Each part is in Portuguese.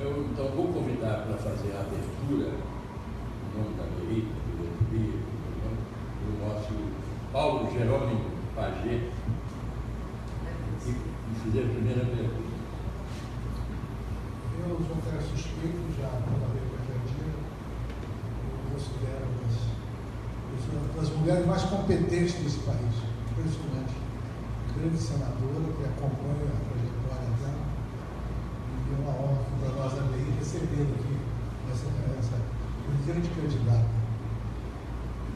Eu então vou convidar para fazer a abertura, em nome da DEI, da diretoria, o nosso Paulo Jerônimo Pagé, e fizer a primeira pergunta. Eu sou um cara suspeito, já trabalhei com a Jandira, eu considero uma das mulheres mais competentes desse país, impressionante. Grande senadora que acompanha a trajetória dela, e é uma honra para nós da BI recebê-la aqui, essa grande candidata.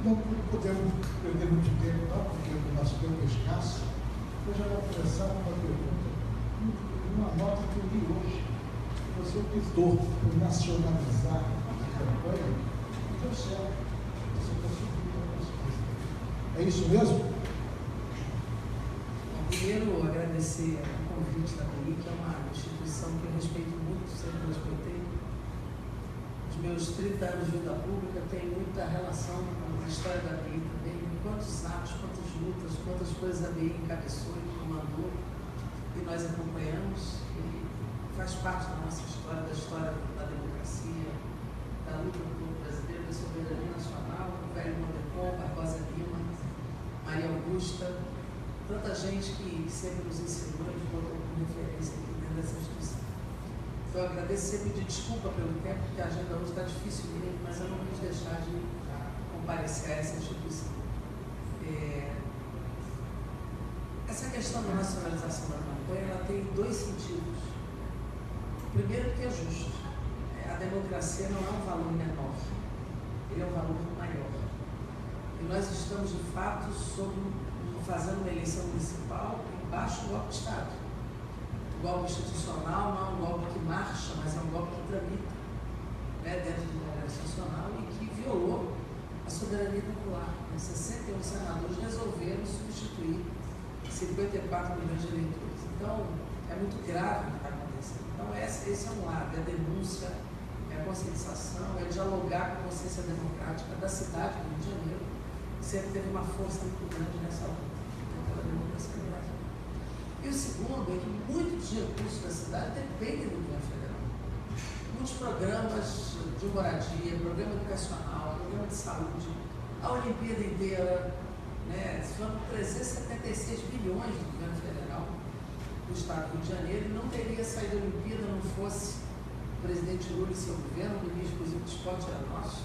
Não podemos perder muito tempo, não, porque o nosso tempo é escasso. Eu já vou começar com uma pergunta, uma nota que eu li hoje. Você optou por nacionalizar a campanha e deu certo. Você conseguiu a resposta. É isso mesmo? Primeiro, agradecer o convite da BI, que é uma instituição que eu respeito muito, sempre respeitei. Os meus 30 anos de vida pública têm muita relação com a história da BI também. Quantos atos, quantas lutas, quantas coisas a BI encabeçou e comandou, e nós acompanhamos. Faz parte da nossa história, da história da democracia, da luta do povo brasileiro, da soberania nacional, o velho Montecom, Barbosa Lima, Maria Augusta, tanta gente que sempre nos ensinou e botou como referência aqui dentro dessa instituição. Então, eu agradecer e pedir desculpa pelo tempo, porque a agenda hoje está difícil mesmo, mas eu não quis deixar de comparecer a essa instituição. Essa questão da nacionalização da campanha, ela tem dois sentidos. Primeiro, que é justo. A democracia não é um valor menor, ele é um valor maior. E nós estamos, de fato, fazendo uma eleição municipal embaixo do golpe de Estado. O golpe institucional não é um golpe que marcha, mas é um golpe que tramita, né, dentro do Congresso Nacional e que violou a soberania popular. 61 senadores resolveram substituir 54 milhões de eleitores. Então, é muito grave o que está acontecendo. Então, esse é um lado, é a denúncia, é a conscientização, é dialogar com a consciência democrática da cidade do Rio de Janeiro, que sempre teve uma força muito grande nessa luta pela democracia no Brasil. E o segundo é que muitos recursos da cidade dependem do governo federal. Muitos programas de moradia, programa educacional, programa de saúde, a Olimpíada inteira, né, foram 376 bilhões do governo federal do Estado do Rio de Janeiro, e não teria saído da Olimpíada não fosse o presidente Lula e seu governo, o ministro, inclusive, do esporte era nosso.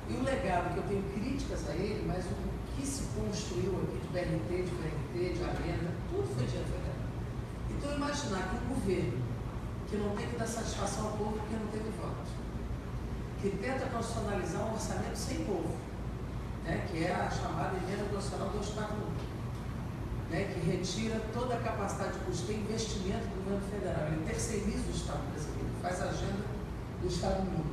E o legado, que eu tenho críticas a ele, mas o que se construiu aqui de BRT, de VRT, de Arena, tudo foi dinheiro federal. Então, imaginar que um governo que não tem que dar satisfação ao povo porque não teve voto, que tenta constitucionalizar um orçamento sem povo, né, que é a chamada emenda constitucional 241, né, que retira toda a capacidade de custeio e investimento do governo federal. Ele terceiriza o Estado brasileiro, faz a agenda do Estado mínimo,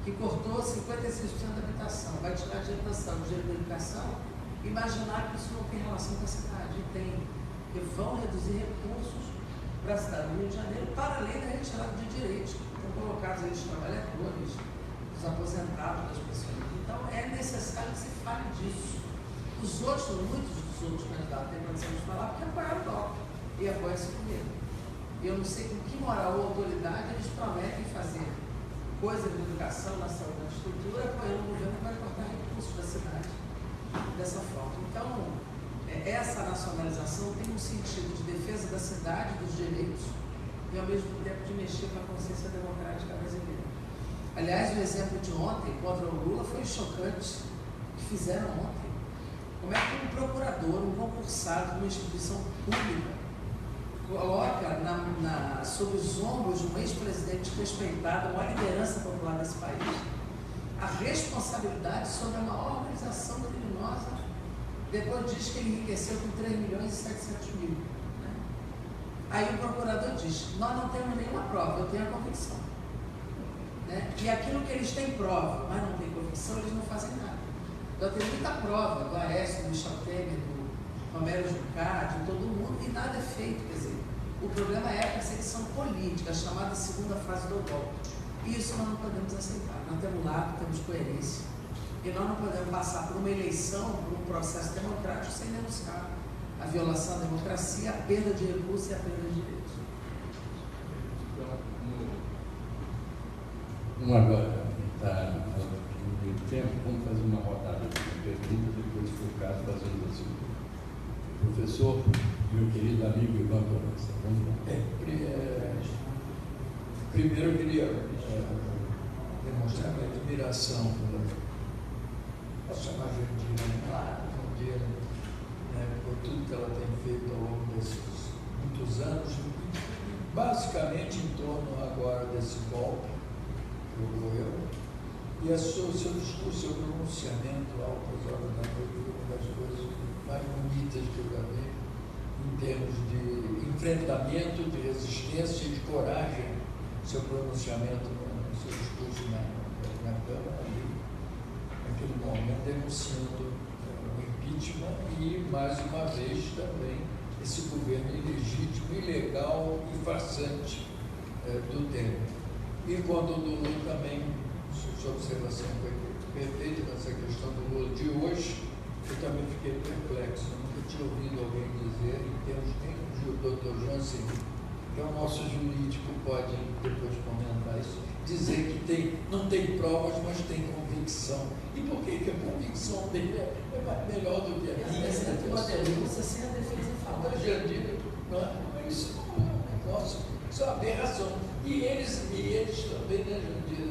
que cortou 56% da habitação, vai tirar dinheiro da saúde, dinheiro da educação, imaginar que isso não tem relação com a cidade. E tem, que vão reduzir recursos para a cidade do Rio de Janeiro, para além da retirada de direitos que estão colocados aí os trabalhadores, os aposentados, das pessoas. Então, é necessário que se fale disso. Muitos dos outros candidatos têm condição de falar porque apoiaram o golpe e apoiam esse governo. Eu não sei com que moral ou autoridade eles prometem fazer coisas de educação, na saúde, na estrutura, apoiando o governo que vai cortar recursos da cidade dessa forma. Então, essa nacionalização tem um sentido de defesa da cidade, dos direitos, e ao mesmo tempo de mexer com a consciência democrática brasileira. Aliás, o exemplo de ontem contra o Lula foi chocante, o que fizeram ontem. Como é que um procurador, um concursado de uma instituição pública, coloca sob os ombros de um ex-presidente respeitado, uma liderança popular desse país, a responsabilidade sobre a maior organização criminosa, depois diz que ele enriqueceu com 3 milhões e 700 mil. Né? Aí o procurador diz, nós não temos nenhuma prova, eu tenho a convicção. Né? E aquilo que eles têm prova, mas não têm convicção, eles não fazem nada. Então tem muita prova do Aécio, do Michel Temer, do Romero Jucá, de todo mundo, e nada é feito. Quer dizer, o problema é a perseguição política, a chamada segunda fase do golpe. E isso nós não podemos aceitar. Nós temos lado, temos coerência. E nós não podemos passar por uma eleição, por um processo democrático, sem denunciar a violação da democracia, a perda de recursos e a perda de direitos. Então, Vamos agora, está no meio tempo, vamos fazer uma rodada de perguntas, depois, se for o caso, fazemos assim. Professor, meu querido amigo Ivan Torança, vamos lá. Primeiro eu queria demonstrar minha admiração posso chamar Jandira, por tudo que ela tem feito ao longo desses muitos anos, basicamente em torno agora desse golpe que ocorreu, e seu discurso, seu pronunciamento altas horas da noite foi uma das coisas mais bonitas que eu já vi em termos de enfrentamento, de resistência e de coragem. Seu pronunciamento no seu discurso na Câmara, ali, naquele momento, denunciando o impeachment e, mais uma vez, também esse governo ilegítimo, ilegal e farsante do tempo. E quando o Lula também, sua observação foi perfeita nessa questão do Lula de hoje, eu também fiquei perplexo. Eu nunca tinha ouvido alguém dizer, em termos nem o Dr. Jansen, que é o nosso jurídico, pode depois comentar isso, dizer que não tem provas, mas tem convicção. E por que a convicção dele é melhor do que a minha? Você sem a defesa fala. Isso não é um negócio, isso é uma aberração. E eles também, né, Jandira,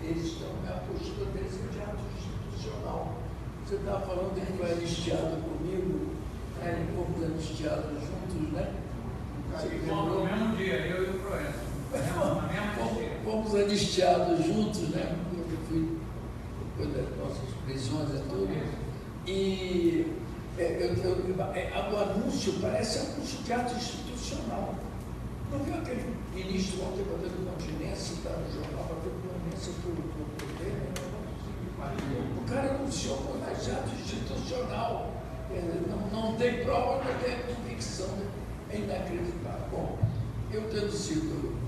eles estão, a postura deles é de ato institucional. Você estava falando que foi anistiado comigo, um pouco anistiados juntos, né? No mesmo dia, eu e o Proença. Fomos anistiados juntos, né? Eu fui depois das nossas prisões e tudo. E o anúncio parece anúncio de ato institucional. Não viu aquele ministro ontem fazendo continência, está no jornal, fazendo continência por governo? O cara anunciou como ato institucional. Não tem prova, mas tem convicção. É inacreditável. Bom, eu tendo sido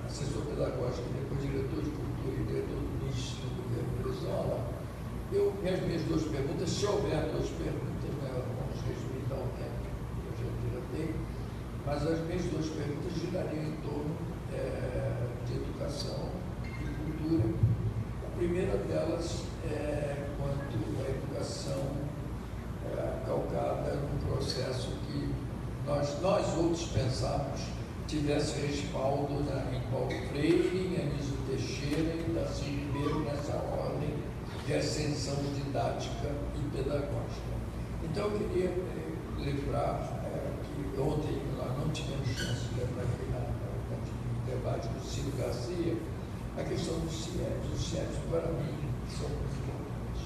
assessor pedagógico, depois diretor de cultura e diretor do NIS do governo Brizola, minhas duas perguntas, se houver duas perguntas, né, vamos respeitar o tempo que eu já dilatei, mas as minhas duas perguntas girariam em torno de educação e cultura. A primeira delas é quanto à educação calcada num processo que nós outros pensávamos tivesse respaldo em Paulo Freire, em Anísio Teixeira e Darcy Ribeiro nessa ordem de ascensão didática e pedagógica. Então eu queria lembrar que ontem nós não tivemos chance de lembrar aqui no debate do Ciro Garcia a questão dos CIEPs. Os CIEPs, para mim, são muito importantes.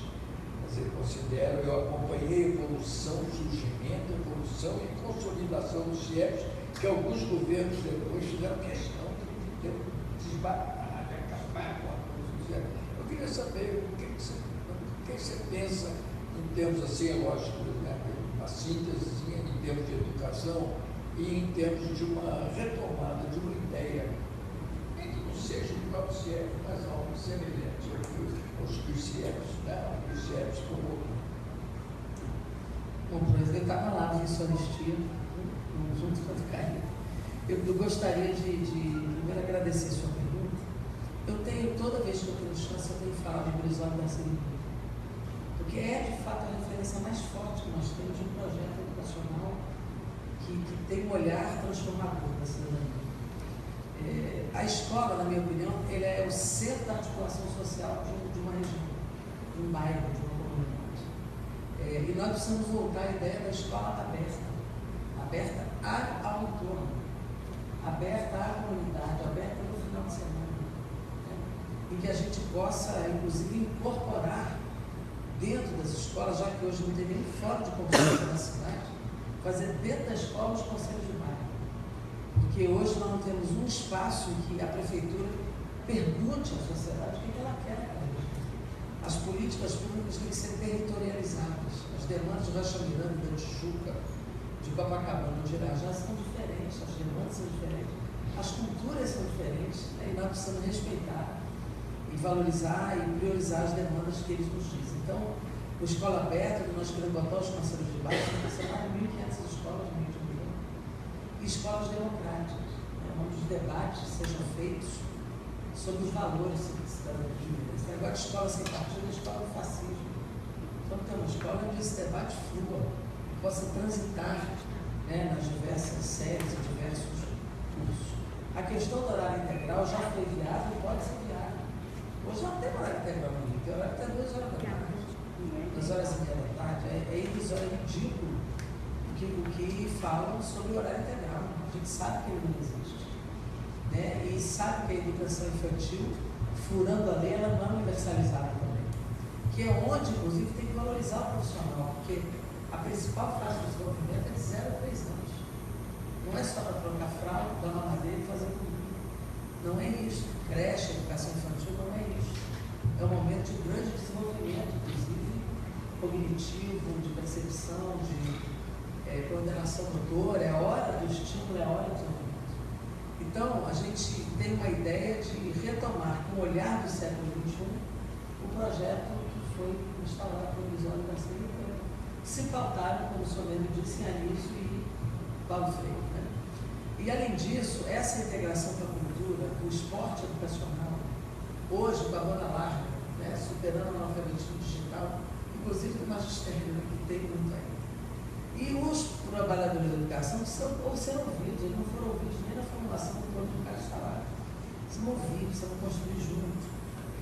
Mas eu considero, eu acompanhei a evolução, o surgimento, a evolução e consolidação dos CIEPs, que alguns governos depois fizeram questão de desbaratar, de acabar com a coisa dos CIEPs. Eu queria saber o que você pensa em termos assim, é lógico, né, uma síntese em termos de educação e em termos de uma retomada de uma ideia, nem que não seja o próprio CIEP, mas algo semelhante aos CIEPs, né, os CIEPs como. Bom, por exemplo, eu estava lá, vi sua anistia, junto com o Caio. Eu gostaria de primeiro agradecer a sua pergunta. Eu tenho, toda vez que eu tenho chance, eu tenho que falar de Brizola da Cidadania, porque é, de fato, a referência mais forte que nós temos de um projeto educacional que tem um olhar transformador da cidadania. A escola, na minha opinião, ele é o centro da articulação social de uma região, de um bairro, de uma comunidade. E nós precisamos voltar à ideia da escola aberta ao entorno, aberta à comunidade, aberta no final de semana, né? Em que a gente possa, inclusive, incorporar dentro das escolas, já que hoje não tem nem fórum de convivência na cidade, fazer dentro da escola os conselhos de bairro. Porque hoje nós não temos um espaço em que a prefeitura pergunte à sociedade o que ela quer. As políticas públicas têm que ser territorializadas. As demandas de Rocha Miranda, da Tijuca, de Copacabana, de Irajá são diferentes, as demandas são diferentes, as culturas são diferentes, né? E nós precisamos respeitar e valorizar e priorizar as demandas que eles nos dizem. Então, a escola aberta, que nós queremos botar os conselhos de bairro, são mais de 1.500 escolas no Rio de Janeiro, e escolas democráticas, né? Onde os debates sejam feitos sobre os valores da cidadania. Esse negócio de escola sem partido é escola do fascismo. Então, tem uma escola onde esse debate flua, possa transitar, né, nas diversas séries e diversos cursos. A questão do horário integral já foi viável e pode ser viável. Hoje não tem horário integral no Rio, tem horário até 2 horas da tarde, 2 horas e meia da tarde. É irrisório, é ridículo o que falam sobre o horário integral. A gente sabe que ele não existe. Né? E sabe que a educação infantil, furando a lei, ela não é universalizada também. Que é onde, inclusive, tem que valorizar o profissional, porque a principal fase do desenvolvimento é de 0 a 3 anos. Não é só para trocar fralda, dar uma madeira e fazer comida. Não é isso. Creche, educação infantil não é isso. É um momento de grande desenvolvimento, inclusive cognitivo, de percepção, de coordenação motora. É a hora do estímulo, é a hora do desenvolvimento. Então, a gente tem uma ideia de retomar, com o olhar do século XXI, o projeto que foi instalado pelo Visório Garcia, que se pautaram, como o senhor mesmo disse, em Anísio e Paulo Freire. Né? E, além disso, essa integração com a cultura, o esporte educacional, hoje, com a banda larga, né, superando o analfabetismo digital, inclusive do magistério, né, que tem muito aí. E os trabalhadores da educação serão ouvidos, eles não foram ouvidos nem na formulação do plano de cada salário. Precisam ouvir, precisam construir junto.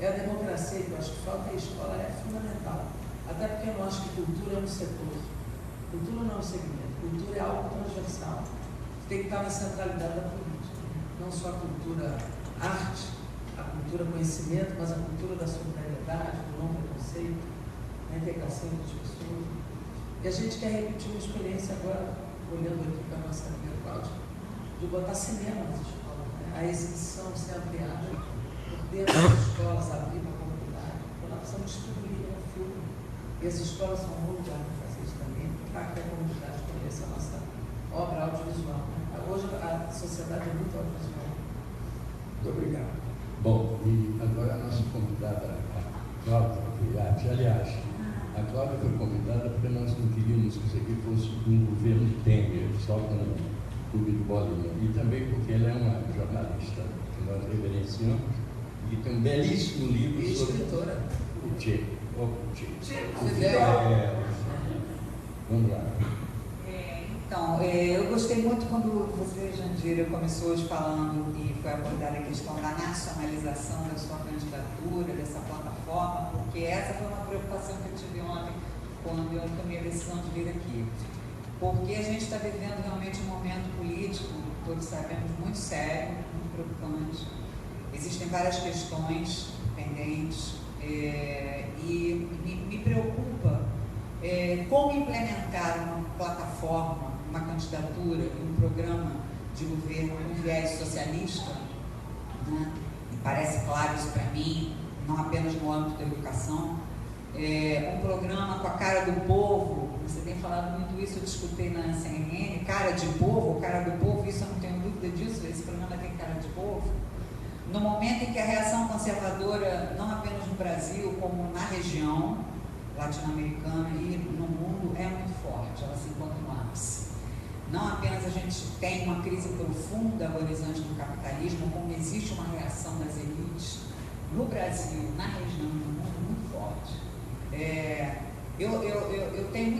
É a democracia que eu acho que falta, e a escola é fundamental. Até porque eu não acho que cultura é um setor. Cultura não é um segmento. Cultura é algo transversal. Tem que estar na centralidade da política. Não só a cultura arte, a cultura conhecimento, mas a cultura da solidariedade, do não preconceito, da integração das pessoas. E a gente quer repetir uma experiência agora, olhando aqui para a nossa amiga Cláudia, de botar cinema nas escolas, né? A exibição ser ampliada por dentro das escolas, abrir para a comunidade. Então, nós precisamos distribuir o filme. E as escolas são um bom lugar para fazer isso também, para que a comunidade conheça a nossa obra audiovisual. Né? Hoje a sociedade é muito audiovisual. Muito obrigado. Bom, e agora a nossa convidada, a Cláudia Filhati. Aliás, a Cláudia foi convidada porque nós não queríamos que isso aqui fosse um governo Temer, só com o clube de bolinha. E também porque ela é uma jornalista que nós reverenciamos e tem um belíssimo livro E sobre escritora. o Che. Vamos lá. Então, eu gostei muito quando você, Jandira, começou falando e foi abordada a questão da nacionalização da sua candidatura, dessa plataforma, porque essa foi uma preocupação que eu tive ontem quando eu tomei a decisão de vir aqui. Porque a gente está vivendo realmente um momento político, todos sabemos, muito sério, muito preocupante. Existem várias questões pendentes e me preocupa como implementar uma plataforma, uma candidatura e um programa de governo com viés socialista, né? E parece claro isso para mim, não apenas no âmbito da educação, um programa com a cara do povo. Você tem falado muito isso, eu discutei na CNN, cara de povo, cara do povo, isso eu não tenho dúvida disso, esse programa tem cara de povo. No momento em que a reação conservadora, não apenas no Brasil, como na região latino-americana e no mundo, é muito forte, ela se encontra no ápice. Não apenas a gente tem uma crise profunda agonizante do capitalismo, como existe uma reação das elites no Brasil, na região, no mundo, muito forte. Eu tenho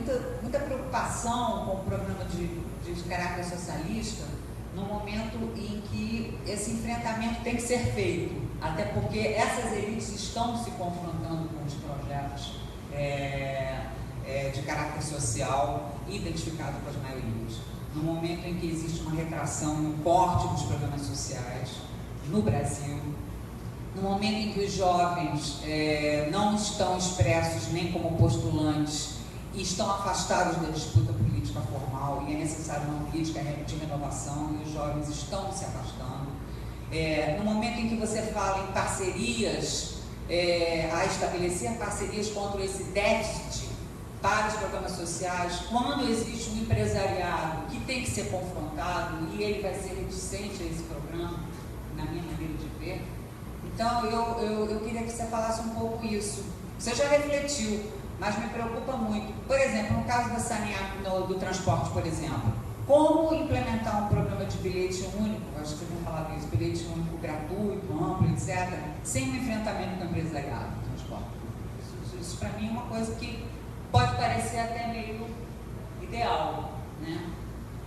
muita preocupação com o programa de caráter socialista no momento em que esse enfrentamento tem que ser feito, até porque essas elites estão se confrontando com os projetos de caráter social identificado com as maiorias. No momento em que existe uma retração e um corte dos programas sociais no Brasil, no momento em que os jovens não estão expressos nem como postulantes e estão afastados da disputa política formal, e é necessário uma política de renovação, e os jovens estão se afastando. No momento em que você fala em parcerias, a estabelecer parcerias contra esse déficit para os programas sociais, quando existe um empresariado que tem que ser confrontado e ele vai ser reticente a esse programa, na minha maneira de ver. Então, eu queria que você falasse um pouco isso. Você já refletiu, mas me preocupa muito. Por exemplo, no caso da saneamento do transporte, por exemplo, como implementar um programa de bilhete único, acho que você tem falado isso, bilhete único gratuito, amplo, etc., sem um enfrentamento com o empresariado do transporte público. Isso para mim é uma coisa que pode parecer até meio ideal, né?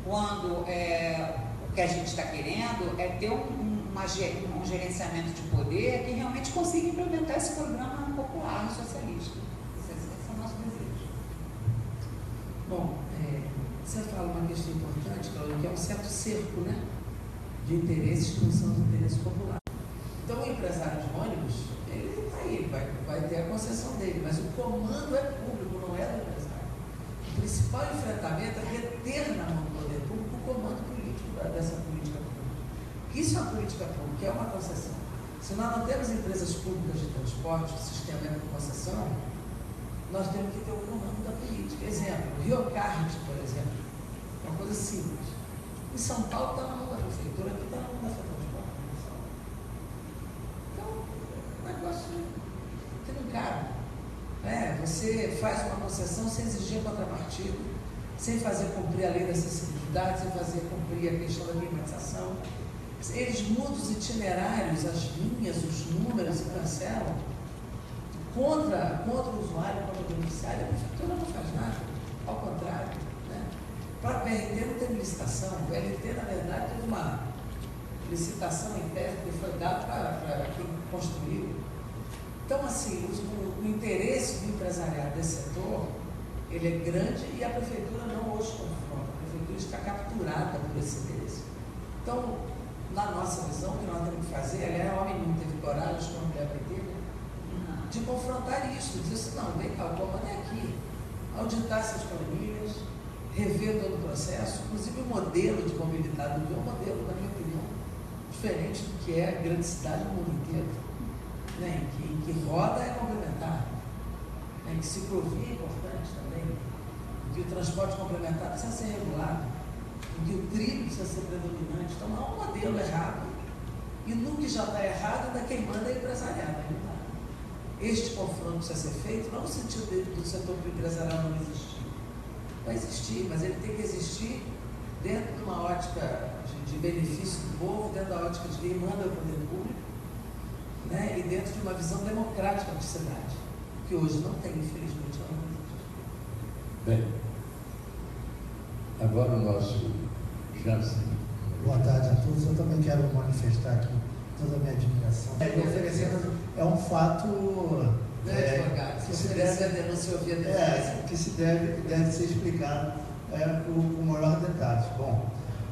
Quando o que a gente está querendo é ter um gerenciamento de poder que realmente consiga implementar esse programa popular e socialista. Esse é o nosso desejo. Bom, você fala uma questão importante, Cláudia, que é um certo cerco, né, de interesses que não são de interesse popular. Então, o empresário de ônibus, ele está aí, vai ter a concessão dele, mas o comando é público, não é do empresário. O principal enfrentamento é reter na mão do poder público o comando político dessa política pública. Isso é uma política pública, é uma concessão. Se nós não temos empresas públicas de transporte, sistema de concessão, nós temos que ter o comando da política. Exemplo, o Rio Card, por exemplo, é uma coisa simples. Em São Paulo está na mão da prefeitura, aqui está na mão da Transporte. Então, é um negócio que não cabe. Você faz uma concessão sem exigir contrapartida, sem fazer cumprir a lei da acessibilidade, sem fazer cumprir a questão da climatização. Eles mudam os itinerários, as linhas, os números e cancelam. Contra o usuário, contra o beneficiário, a prefeitura não faz nada, ao contrário. Né? Para a BRT não teve licitação, o BRT, na verdade, teve uma licitação em tese que foi dada para quem construiu. Então, assim, o interesse do empresariado desse setor, ele é grande e a prefeitura não os confronta, a prefeitura está capturada por esse interesse. Então, na nossa visão, o que nós temos que fazer, aliás, o homem não teve coragem, acho que a mulher vai ter, de confrontar isso, dizer assim, não, vem cá, o comando é aqui, auditar essas planilhas, rever todo o processo, inclusive o modelo de mobilidade do Rio é um modelo, na minha opinião, diferente do que é a grande cidade no mundo inteiro, né? em que roda é complementar, né? Em que ciclovia é importante também, em que o transporte complementar precisa ser regulado, em que o trilho precisa ser predominante. Então não é um modelo errado, e no que já está errado, ainda quem manda é empresariado. Este confronto precisa ser feito, não no sentido do setor empresarial não existir. Vai existir, mas ele tem que existir dentro de uma ótica de benefício do povo, dentro da ótica de quem manda o poder público, né? E dentro de uma visão democrática da cidade, que hoje não tem, infelizmente, não existe. Bem, agora o nosso Jansen. Boa tarde a todos. Eu também quero manifestar aqui toda a minha admiração. É um fato que se deve ser explicado com maior detalhe. Bom,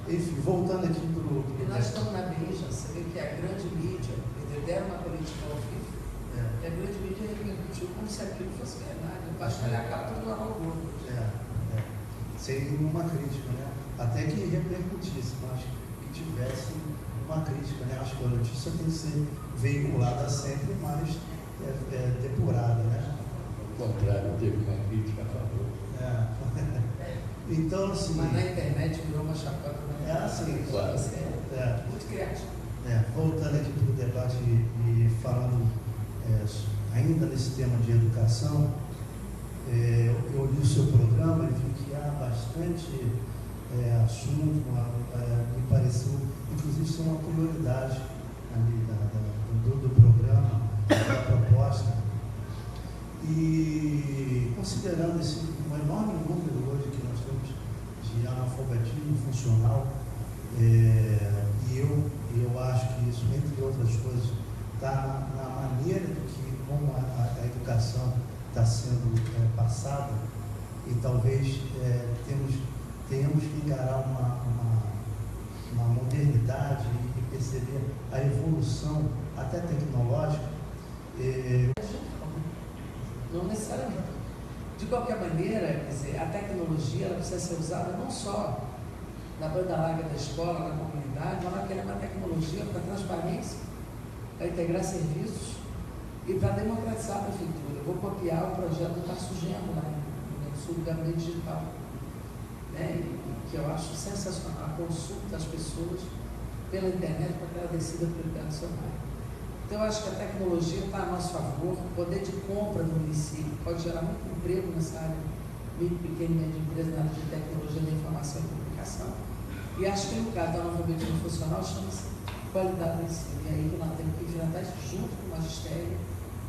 enfim, voltando aqui para o... E nós estamos na mídia, você vê que a grande mídia, eles deram uma política ao vivo, e a grande mídia repercutiu como se aquilo fosse verdade. Basta olhar a capa do Arnaldo Gomes. Sem nenhuma crítica, né? Até que repercutisse, mas que tivesse uma crítica, né? Acho que a notícia tem que ser veiculada sempre, mas depurada, né? Ao contrário, teve uma crítica a favor. Então, assim... Mas na internet virou uma chapéu, né? Assim, claro. Muito criativo. Voltando aqui para o debate e falando ainda nesse tema de educação, eu li o seu programa e vi que há bastante assunto, me pareceu, inclusive, ser uma prioridade do programa, da proposta. E considerando um enorme número hoje que nós temos de analfabetismo funcional, e eu acho que isso, entre outras coisas, está na maneira do que como a educação está sendo passada, e talvez tenhamos que encarar uma modernidade e perceber a evolução até tecnológica. Não necessariamente. De qualquer maneira, quer dizer, a tecnologia ela precisa ser usada não só na banda larga da escola, na comunidade, mas nós queremos uma tecnologia para transparência, para integrar serviços e para democratizar a prefeitura. Eu vou copiar o projeto do Tarso Genro lá no Sul do Gabinete Digital, né? Que eu acho sensacional, a consulta das pessoas pela internet para que ela decida priorizar no seu bairro. Então, eu acho que a tecnologia está a nosso favor, o poder de compra do município pode gerar muito emprego nessa área, micro, pequena e média empresa, na área de tecnologia da informação e comunicação. E acho que no caso da analfabetismo funcional chama-se qualidade do ensino. E aí que nós temos que enfrentar isso junto com o magistério,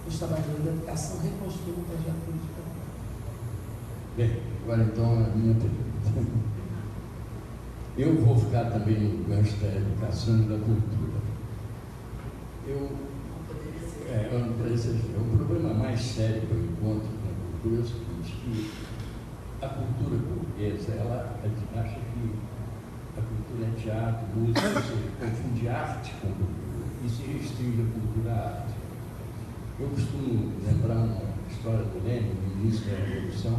os trabalhadores da educação, reconstruir um projeto político. Bem, agora então a minha pergunta. Eu vou ficar também no gancho da educação e da cultura. O problema mais sério que eu encontro na cultura é o seguinte, que a cultura burguesa, ela acha que a cultura é teatro, música, ou seja, confunde arte com cultura e se restringe a cultura à arte. Eu costumo lembrar uma história do Lenin, no início da Revolução.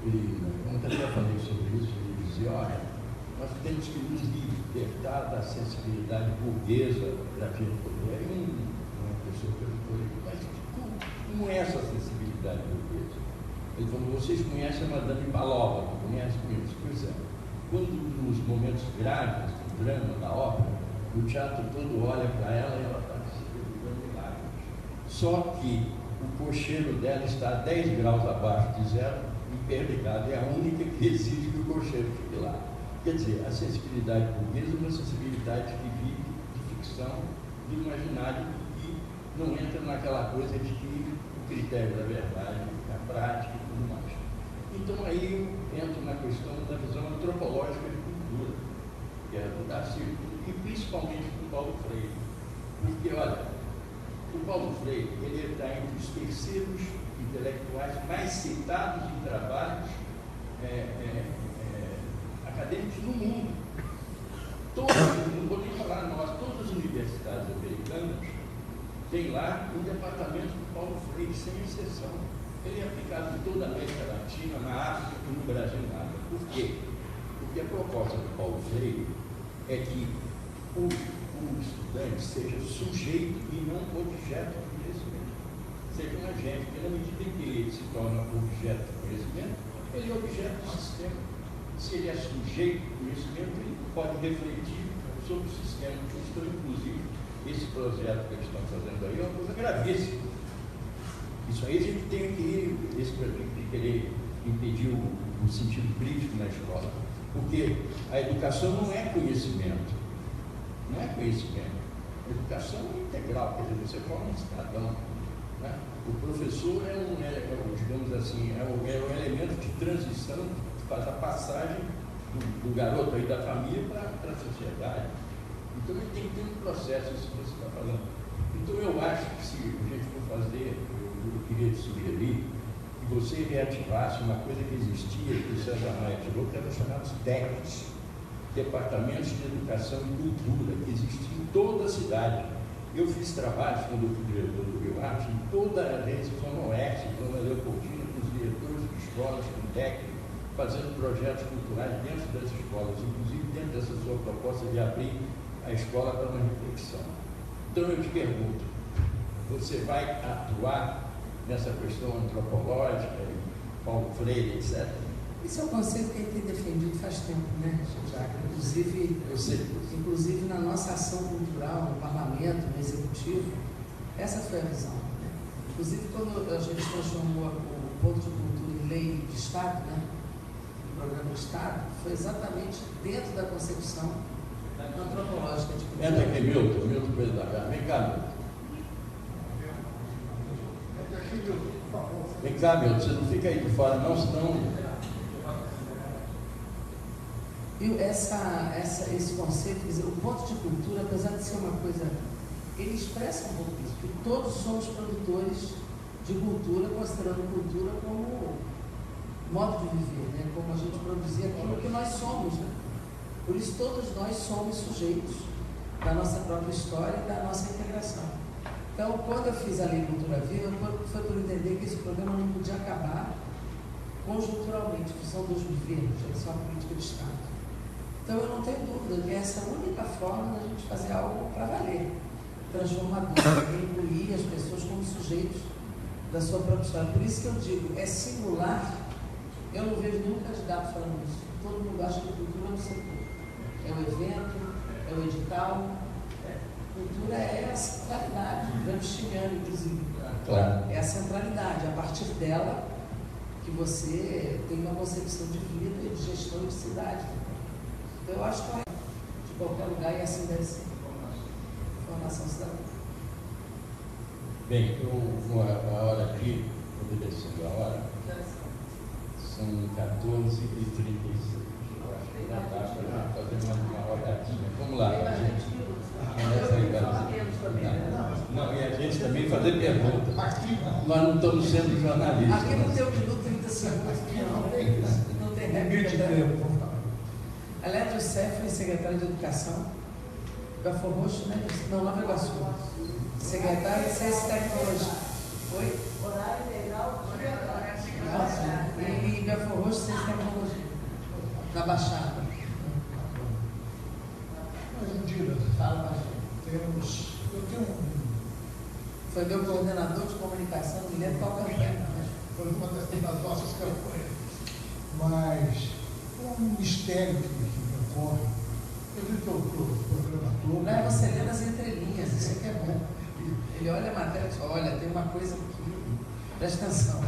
Ontem eu falei sobre isso, ele dizia, olha, nós temos que nos libertar da sensibilidade burguesa da gente poder. Uma pessoa perguntou, mas como é essa sensibilidade burguesa? Ele falou, vocês conhecem a Madame Palova, não conhecem isso? Pois é. Quando nos momentos graves do drama, da ópera, o teatro todo olha para ela e ela está se derrubando em lágrimas. Só que o cocheiro dela está a 10 graus abaixo de zero, hiperligado, é a única que exige que o cocheiro fique lá. Quer dizer, a sensibilidade burguesa é uma sensibilidade que vive de ficção, do imaginário, e não entra naquela coisa de que o critério da verdade, a prática e tudo mais. Então aí eu entro na questão da visão antropológica de cultura, que é do Darcy, e principalmente do Paulo Freire. Porque, olha, o Paulo Freire, ele está entre os terceiros intelectuais mais citados em trabalhos acadêmicos no mundo. Não vou nem falar nós, todas as universidades americanas têm lá um departamento do Paulo Freire, sem exceção. Ele é aplicado em toda a América Latina, na África e no Brasil nada. Por quê? Porque a proposta do Paulo Freire é que o estudante seja sujeito e não objeto de conhecimento. Seja um agente, porque na medida em que ele se torna objeto de conhecimento, ele é objeto do sistema. Se ele é sujeito de conhecimento, ele pode refletir sobre o sistema. Então, inclusive, esse projeto que eles estão fazendo aí é uma coisa gravíssima. Isso aí a gente tem que querer impedir o sentido crítico na escola. Porque a educação não é conhecimento. Não é conhecimento. A educação é integral, quer dizer, você forma um cidadão. Né? O professor digamos assim, é o elemento de transição que faz a passagem do garoto aí da família para a sociedade. Então ele tem que ter um processo, isso que você está falando. Então eu acho que se a gente for fazer, eu queria te sugerir que você reativasse uma coisa que existia, que o César Maia tirou, que era chamados DECs, Departamentos de Educação e Cultura, que existiam em toda a cidade. Eu fiz trabalhos quando eu fui diretor do Rio Arte, em toda a Zona Oeste, Zona Leopoldina, com os diretores de escolas, com técnicos, fazendo projetos culturais dentro das escolas, inclusive dentro dessa sua proposta de abrir a escola para uma reflexão. Então eu te pergunto, você vai atuar nessa questão antropológica, Paulo Freire, etc.? Esse é um conceito que a gente tem defendido faz tempo, né, Jacques? Inclusive na nossa ação cultural, no parlamento, no executivo, essa foi a visão. Né? Inclusive quando a gente transformou o ponto de cultura em lei de Estado, né, no programa do Estado, foi exatamente dentro da concepção antropológica de cultura. Entra aqui, Milton Coelho da Gama. Vem cá, Milton. Vem cá, Milton, você não fica aí de fora, não, senão. Viu, esse conceito, quer dizer, o ponto de cultura, apesar de ser uma coisa, ele expressa um pouco isso, que todos somos produtores de cultura, considerando cultura como modo de viver, né? Como a gente produzir aquilo que nós somos, né? Por isso todos nós somos sujeitos da nossa própria história e da nossa integração. Então, quando eu fiz a Lei Cultura Viva, foi por entender que esse programa não podia acabar conjunturalmente, que são dos governos, é uma política de Estado. Então, eu não tenho dúvida que essa é a única forma da gente fazer algo para valer, transformador, incluir as pessoas como sujeitos da sua própria história. Por isso que eu digo, é singular, eu não vejo nenhum candidato falando isso. Todo mundo acha que cultura é um setor. É o evento, é o edital. Cultura é a centralidade, Gramsciano, inclusive. Claro. É a centralidade, a partir dela que você tem uma concepção de vida e de gestão de cidade. Então, eu acho que de qualquer lugar e assim deve ser. formação cidadã. Bem, a hora aqui, obedecendo a hora, são 14h36. Eu acho que já dá para fazer uma rodadinha. Vamos lá, gente. Não, e a gente também fazer perguntas. Nós não estamos sendo jornalistas. Aqui não tem 1 minuto e 30 segundos, não tem réplica. A Lédia Sé foi secretária de Educação, Belfor Roxo, né? Não, Nova Iguaçu. Secretária de Ciência e Tecnologia. Foi? Horário integral, E Belfor Roxo, Ciência e Tecnologia. Na Baixada. Mas, Indira, Fala, Baixada. eu tenho Foi meu coordenador de comunicação, não me lembro qual campanha. foi uma das nossas campanhas, mas um mistério que me ocorre. Eu vi que o programa todo. Não é você lendo as entrelinhas, isso aqui é bom. Ele olha a matéria e diz, olha, tem uma coisa aqui, presta atenção.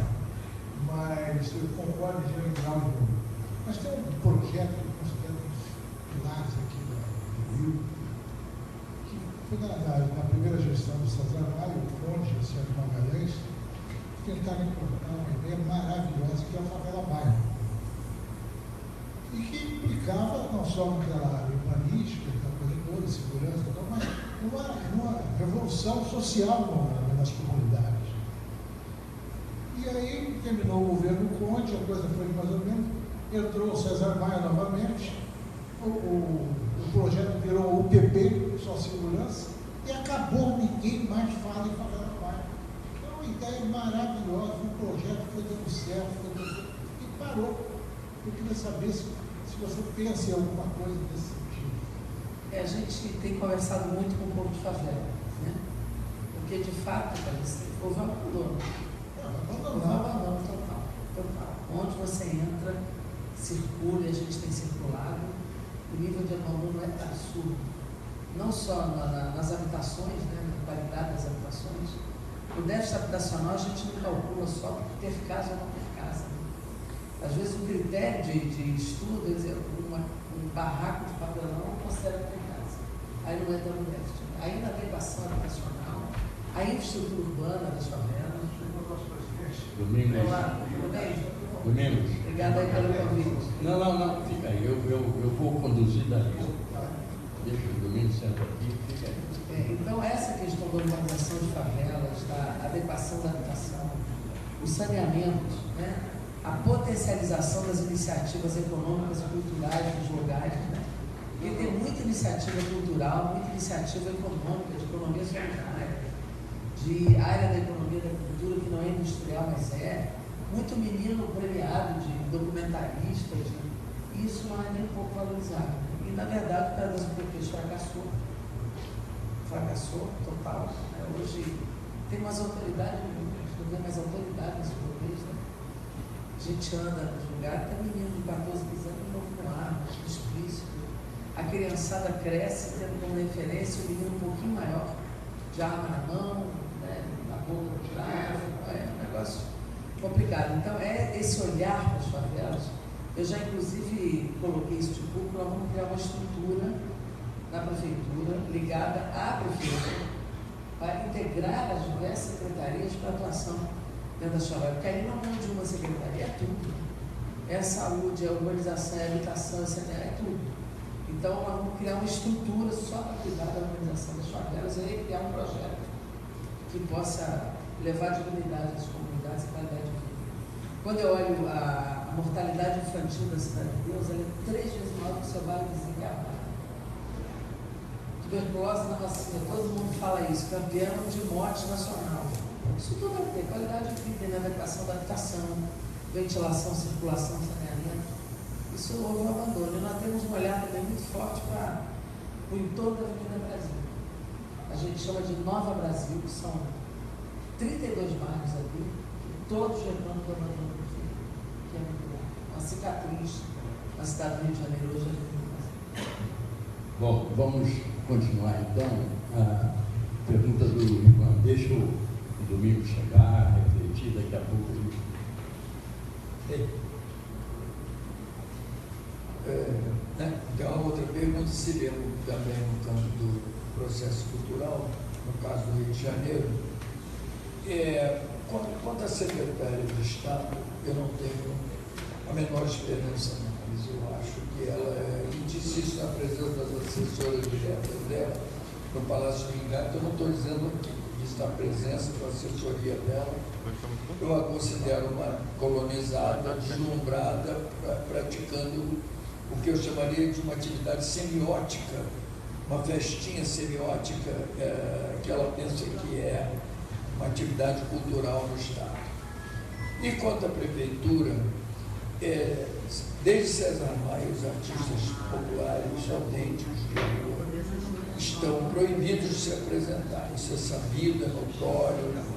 Mas eu concordo em geral. Mas tem um projeto que eu considero um dos pilares aqui do Rio, que foi na primeira gestão do César Maia, o Conde, o Sérgio Magalhães, tentaram implantar uma ideia maravilhosa que é a favela bairro. E que implicava não só naquela área urbanística, aquela coisa toda, segurança, mas numa revolução social nas comunidades. E aí terminou o governo Conde, a coisa foi mais ou menos, entrou o César Maia novamente, o projeto virou o PP, só segurança, e acabou, ninguém mais fala em favela bairro. É uma ideia maravilhosa, um projeto que foi dando certo, e parou. Eu queria saber se você pensa em alguma coisa nesse sentido. A gente tem conversado muito com o povo de favela, né? Porque, de fato, houve um abandono. Houve um abandono total. Onde você entra, circula, e a gente tem circulado, o nível de abandono é absurdo. Não só nas habitações, né, na qualidade das habitações. O déficit habitacional a gente não calcula só por ter casa ou não ter casa. Às vezes o critério de estudo é dizer, um barraco de papelão não considera ter casa. Aí não entra no déficit. Aí na adequação habitacional, a infraestrutura urbana das favelas. Domingos. Olá, tudo bem? Domingos. Obrigada aí pelo convite. Não, fica aí. Eu vou conduzir dali. Deixa o Domingos senta aqui, fica aí. Então, essa questão da urbanização de favelas, da adequação da habitação, o saneamento, né? A potencialização das iniciativas econômicas e culturais dos lugares, né? Porque tem muita iniciativa cultural, muita iniciativa econômica, de economia solidária, de área da economia da cultura que não é industrial, mas é. Muito menino premiado de documentarista, isso não é nem um pouco valorizado. E, na verdade, o cara das UPPs fracassou total. Né? Hoje tem umas autoridades, não vê mais autoridade nas UPPs, né? A gente anda nos lugares, tem menino de 14, 15 anos novo com arma, explícito. A criançada cresce tendo como referência o menino um pouquinho maior, de arma na mão, né? Na boca do tráfico, é um negócio complicado. Então, é esse olhar para as favelas. Eu já, inclusive, coloquei isso de público, nós vamos criar uma estrutura na prefeitura, ligada à prefeitura, para integrar as diversas secretarias para atuação dentro da favela. Porque aí não é de uma secretaria, é tudo. É saúde, é urbanização, é habitação, é tudo. Então, nós vamos criar uma estrutura só para cuidar da urbanização das favelas e criar um projeto que possa levar dignidade às comunidades e qualidade de vida. Quando eu olho a mortalidade infantil da Cidade de Deus, ela é 3 vezes maior que o seu bairro vizinho que é a Barra. Tuberculose na vacina, todo mundo fala isso, campeão de morte nacional. Isso tudo vai ter qualidade de vida, inadequação da habitação, ventilação, circulação, saneamento. Isso houve um abandono. E nós temos um olhar também muito forte para o entorno da Avenida Brasil. A gente chama de Nova Brasil, que são 32 bairros ali, todos reclamam do abandono do filho, que é muito bom. Uma cicatriz na cidade do Rio de Janeiro hoje. Bom, vamos continuar então. A pergunta do Ivan. Deixa o Domingo chegar, refletir, daqui a pouco. Tem uma outra pergunta, se lembra também no campo processo cultural, no caso do Rio de Janeiro. Quanto à secretária de Estado, eu não tenho a menor esperança, mas eu acho que ela, e disse isso na presença das assessoras diretas dela, no Palácio do Encanto. Eu não estou dizendo aqui, disse na presença da assessoria dela. Eu a considero uma colonizada, deslumbrada, praticando o que eu chamaria de uma atividade semiótica, uma festinha semiótica, que ela pensa que é uma atividade cultural no Estado. E quanto à prefeitura, desde César Maia, os artistas populares autênticos de rua estão proibidos de se apresentar. Isso é sabido, é notório.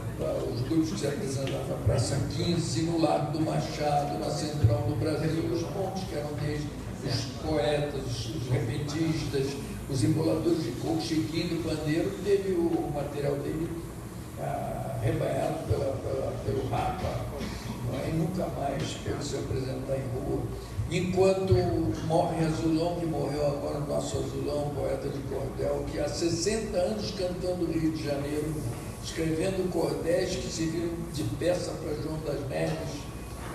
Os grupos que se apresentavam na Praça 15, no Largo do Machado, na Central do Brasil, os pontos que eram desde os poetas, os repentistas, os emboladores de coco, Chiquinho do Bandeiro, teve o material dele arrebanhado pelo Rapa, e nunca mais pôde se apresentar em rua. Enquanto morre Azulão, que morreu agora, o nosso Azulão, poeta de cordel, que há 60 anos cantando o Rio de Janeiro, escrevendo cordéis que serviram de peça para João das Neves,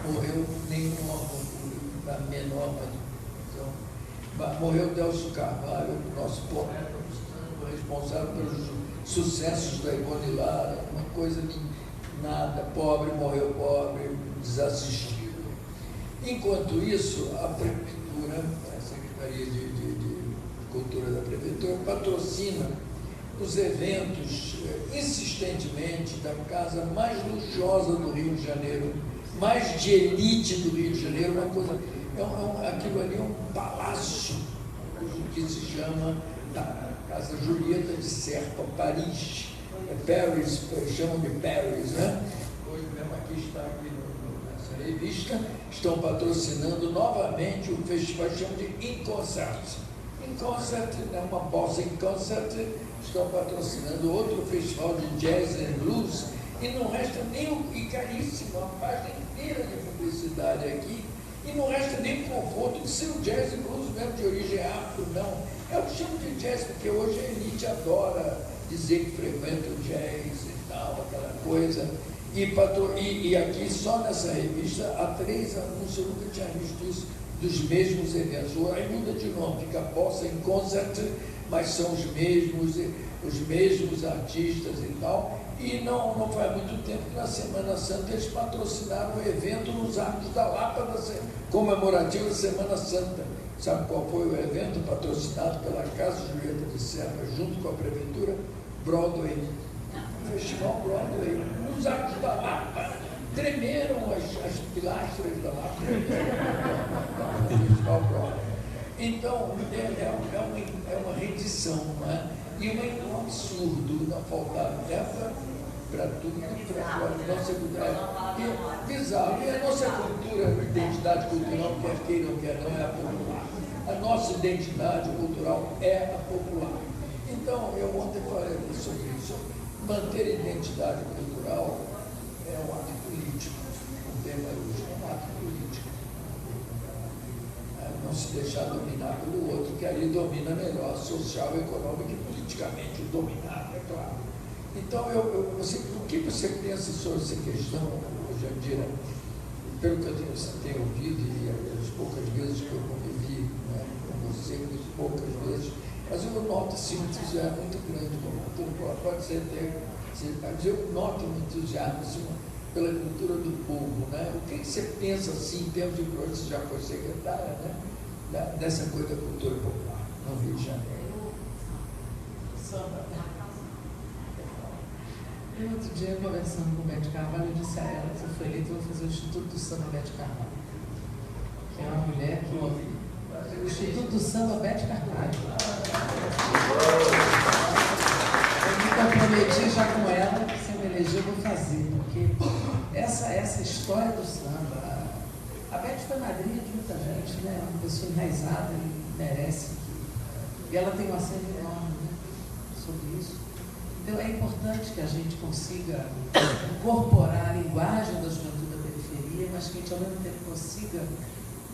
morreu nenhum órgão público, da menor manifestação. Morreu Delcio Carvalho, nosso poeta, responsável pelos sucessos da Ivone Lara, uma coisa de nada, pobre, morreu pobre, desassistido. Enquanto isso, a Prefeitura, a Secretaria de Cultura da Prefeitura, patrocina os eventos insistentemente da casa mais luxuosa do Rio de Janeiro, mais de elite do Rio de Janeiro, uma coisa, aquilo ali é um palácio, que se chama Casa Julieta de Serpa, Paris, Paris, chamam de Paris, né? Hoje mesmo aqui está aqui nessa revista, estão patrocinando novamente o festival que chamam de In Concert. In Concert, né, uma bossa In Concert, estão patrocinando outro festival de jazz and blues, e não resta nem e caríssimo, uma página inteira de publicidade aqui, e não resta nem conforto de ser o jazz and blues mesmo de origem afro, não. É o chamo de jazz, porque hoje a elite adora dizer que frequenta o jazz e tal, aquela coisa. E aqui, só nessa revista, há 3 anúncios, eu nunca tinha visto isso, dos mesmos eventos. Aí muda de nome, fica Bossa in Concert, mas são os mesmos artistas e tal. E não faz muito tempo que na Semana Santa eles patrocinaram um evento nos Arcos da Lapa, comemorativo da Semana Santa. Sabe qual foi o evento patrocinado pela Casa Julieta de Serpa, junto com a Prefeitura? Broadway. Festival Broadway. Nos Arcos da Lapa. Tremeram as pilastras da Lapa. Festival Broadway. Então, é uma rendição, não é? E um absurdo, não faltar verba para tudo, para a nossa cultura. Bizarro. E a nossa cultura, identidade cultural, quer queira ou quer não, é a popular. A nossa identidade cultural é a popular. Então, eu ontem falei sobre isso. Manter a identidade cultural é um ato político. O tema hoje é um ato político. Não se deixar dominar pelo outro, que aí domina melhor, social, econômico e politicamente dominado, é claro. Então, o que você pensa sobre essa questão, Jandira? Pelo que eu tenho ouvido, e as poucas vezes que eu convivi, né, com você, as poucas vezes, mas eu noto assim, um entusiasmo muito grande, como pode ser até, mas eu noto um entusiasmo assim, pela cultura do povo, né? O que você pensa assim, em termos de projeto, você já foi secretária, né? Dessa coisa da cultura popular no Rio de Janeiro? Samba. Eu, outro dia, conversando com o Bete Carvalho, eu disse a ela que se eu for eleita, eu vou fazer o Instituto do Samba Bete Carvalho. Que é uma mulher que... O Instituto do Samba Bete Carvalho. Eu me comprometi já com ela, que se eu me eleger, eu vou fazer, porque essa história do samba... A Bete foi madrinha de muita gente, né? Uma pessoa enraizada e merece. E ela tem um acervo enorme, né, sobre isso. Então é importante que a gente consiga incorporar a linguagem da juventude da periferia, mas que a gente ao mesmo tempo consiga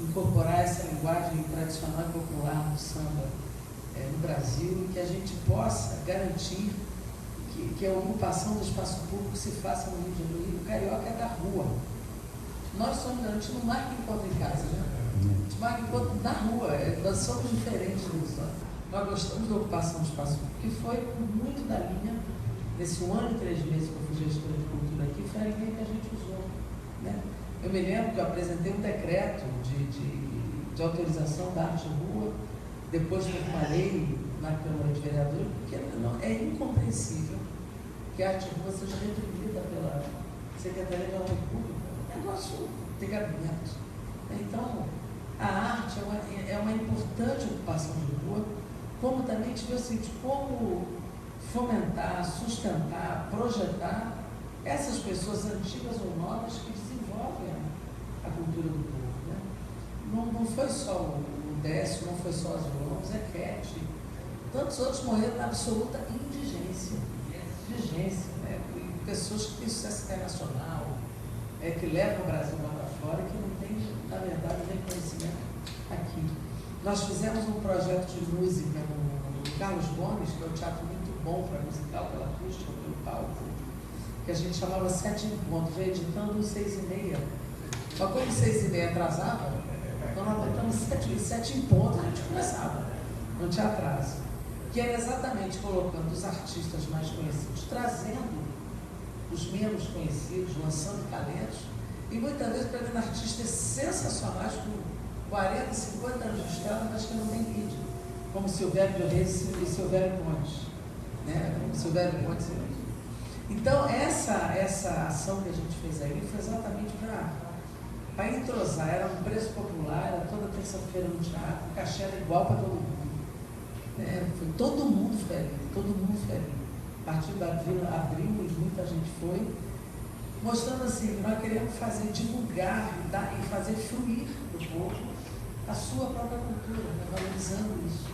incorporar essa linguagem tradicional e popular do samba no Brasil e que a gente possa garantir que a ocupação do espaço público se faça no Rio de Janeiro. O carioca é da rua. Nós somos, a gente não marca encontro em casa, né? A gente marca encontro na rua, nós somos diferentes disso. Nós gostamos da ocupação do espaço público, que foi muito da linha, nesse 1 ano e 3 meses que eu fui gestora de cultura aqui, foi a linha que a gente usou, né? Eu me lembro que eu apresentei um decreto de autorização da arte de rua, depois que eu falei na Câmara de Vereadores, porque é incompreensível que a arte de rua seja reprimida pela Secretaria de Ordem Pública. É um negócio de gabinete. Então, a arte é uma importante ocupação de rua, como também tive o seguinte, como fomentar, sustentar, projetar essas pessoas antigas ou novas que desenvolvem a cultura do povo, né? Não foi só o Décio, não foi só as João, Zé Quete, tantos outros morreram na absoluta indigência, né? E pessoas que têm sucesso internacional, que levam o Brasil lá para fora e que não têm, na verdade, reconhecimento aqui. Nós fizemos um projeto de música no Carlos Gomes, que é um teatro muito bom para musical, pela acústica, pelo palco, que a gente chamava 7 em ponto, veio editando 6h30. Mas como 6h30 atrasava, então nós botamos 7 em ponto, a gente começava, não tinha atraso. Que era exatamente colocando os artistas mais conhecidos, trazendo os menos conhecidos, lançando talentos, e muitas vezes pegando artistas sensacionais com 40, 50 anos de estrada, mas que não tem vídeo, como Silvério de Reis e Silvério Pontes, né? Silvério Pontes. Então, essa ação que a gente fez aí foi exatamente para entrosar, era um preço popular, era toda terça-feira no teatro, o cachê era igual para todo mundo. Foi todo mundo feliz. A partir da vila abriu e muita gente foi, mostrando assim, que nós queremos divulgar e fazer fluir do povo a sua própria cultura, né? Valorizando isso.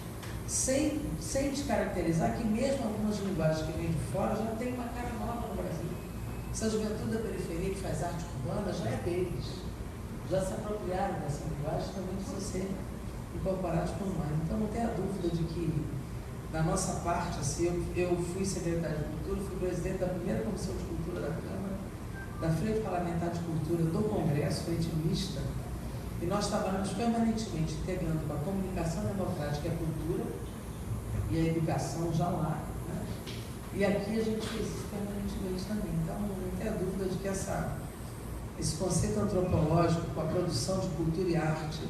Sem descaracterizar que mesmo algumas linguagens que vêm de fora já tem uma cara nova no Brasil. Essa juventude da periferia que faz arte urbana já é deles. Já se apropriaram dessa linguagem, também precisa ser incorporados por nós. Então não tenha dúvida de que, da nossa parte, assim, eu fui secretário de Cultura, fui presidente da primeira Comissão de Cultura da Câmara, da Frente Parlamentar de Cultura do Congresso, frente mista, e nós trabalhamos permanentemente integrando com a comunicação democrática e a cultura e a educação já lá, né? E aqui a gente fez isso permanentemente também. Então não tenha dúvida de que esse conceito antropológico com a produção de cultura e arte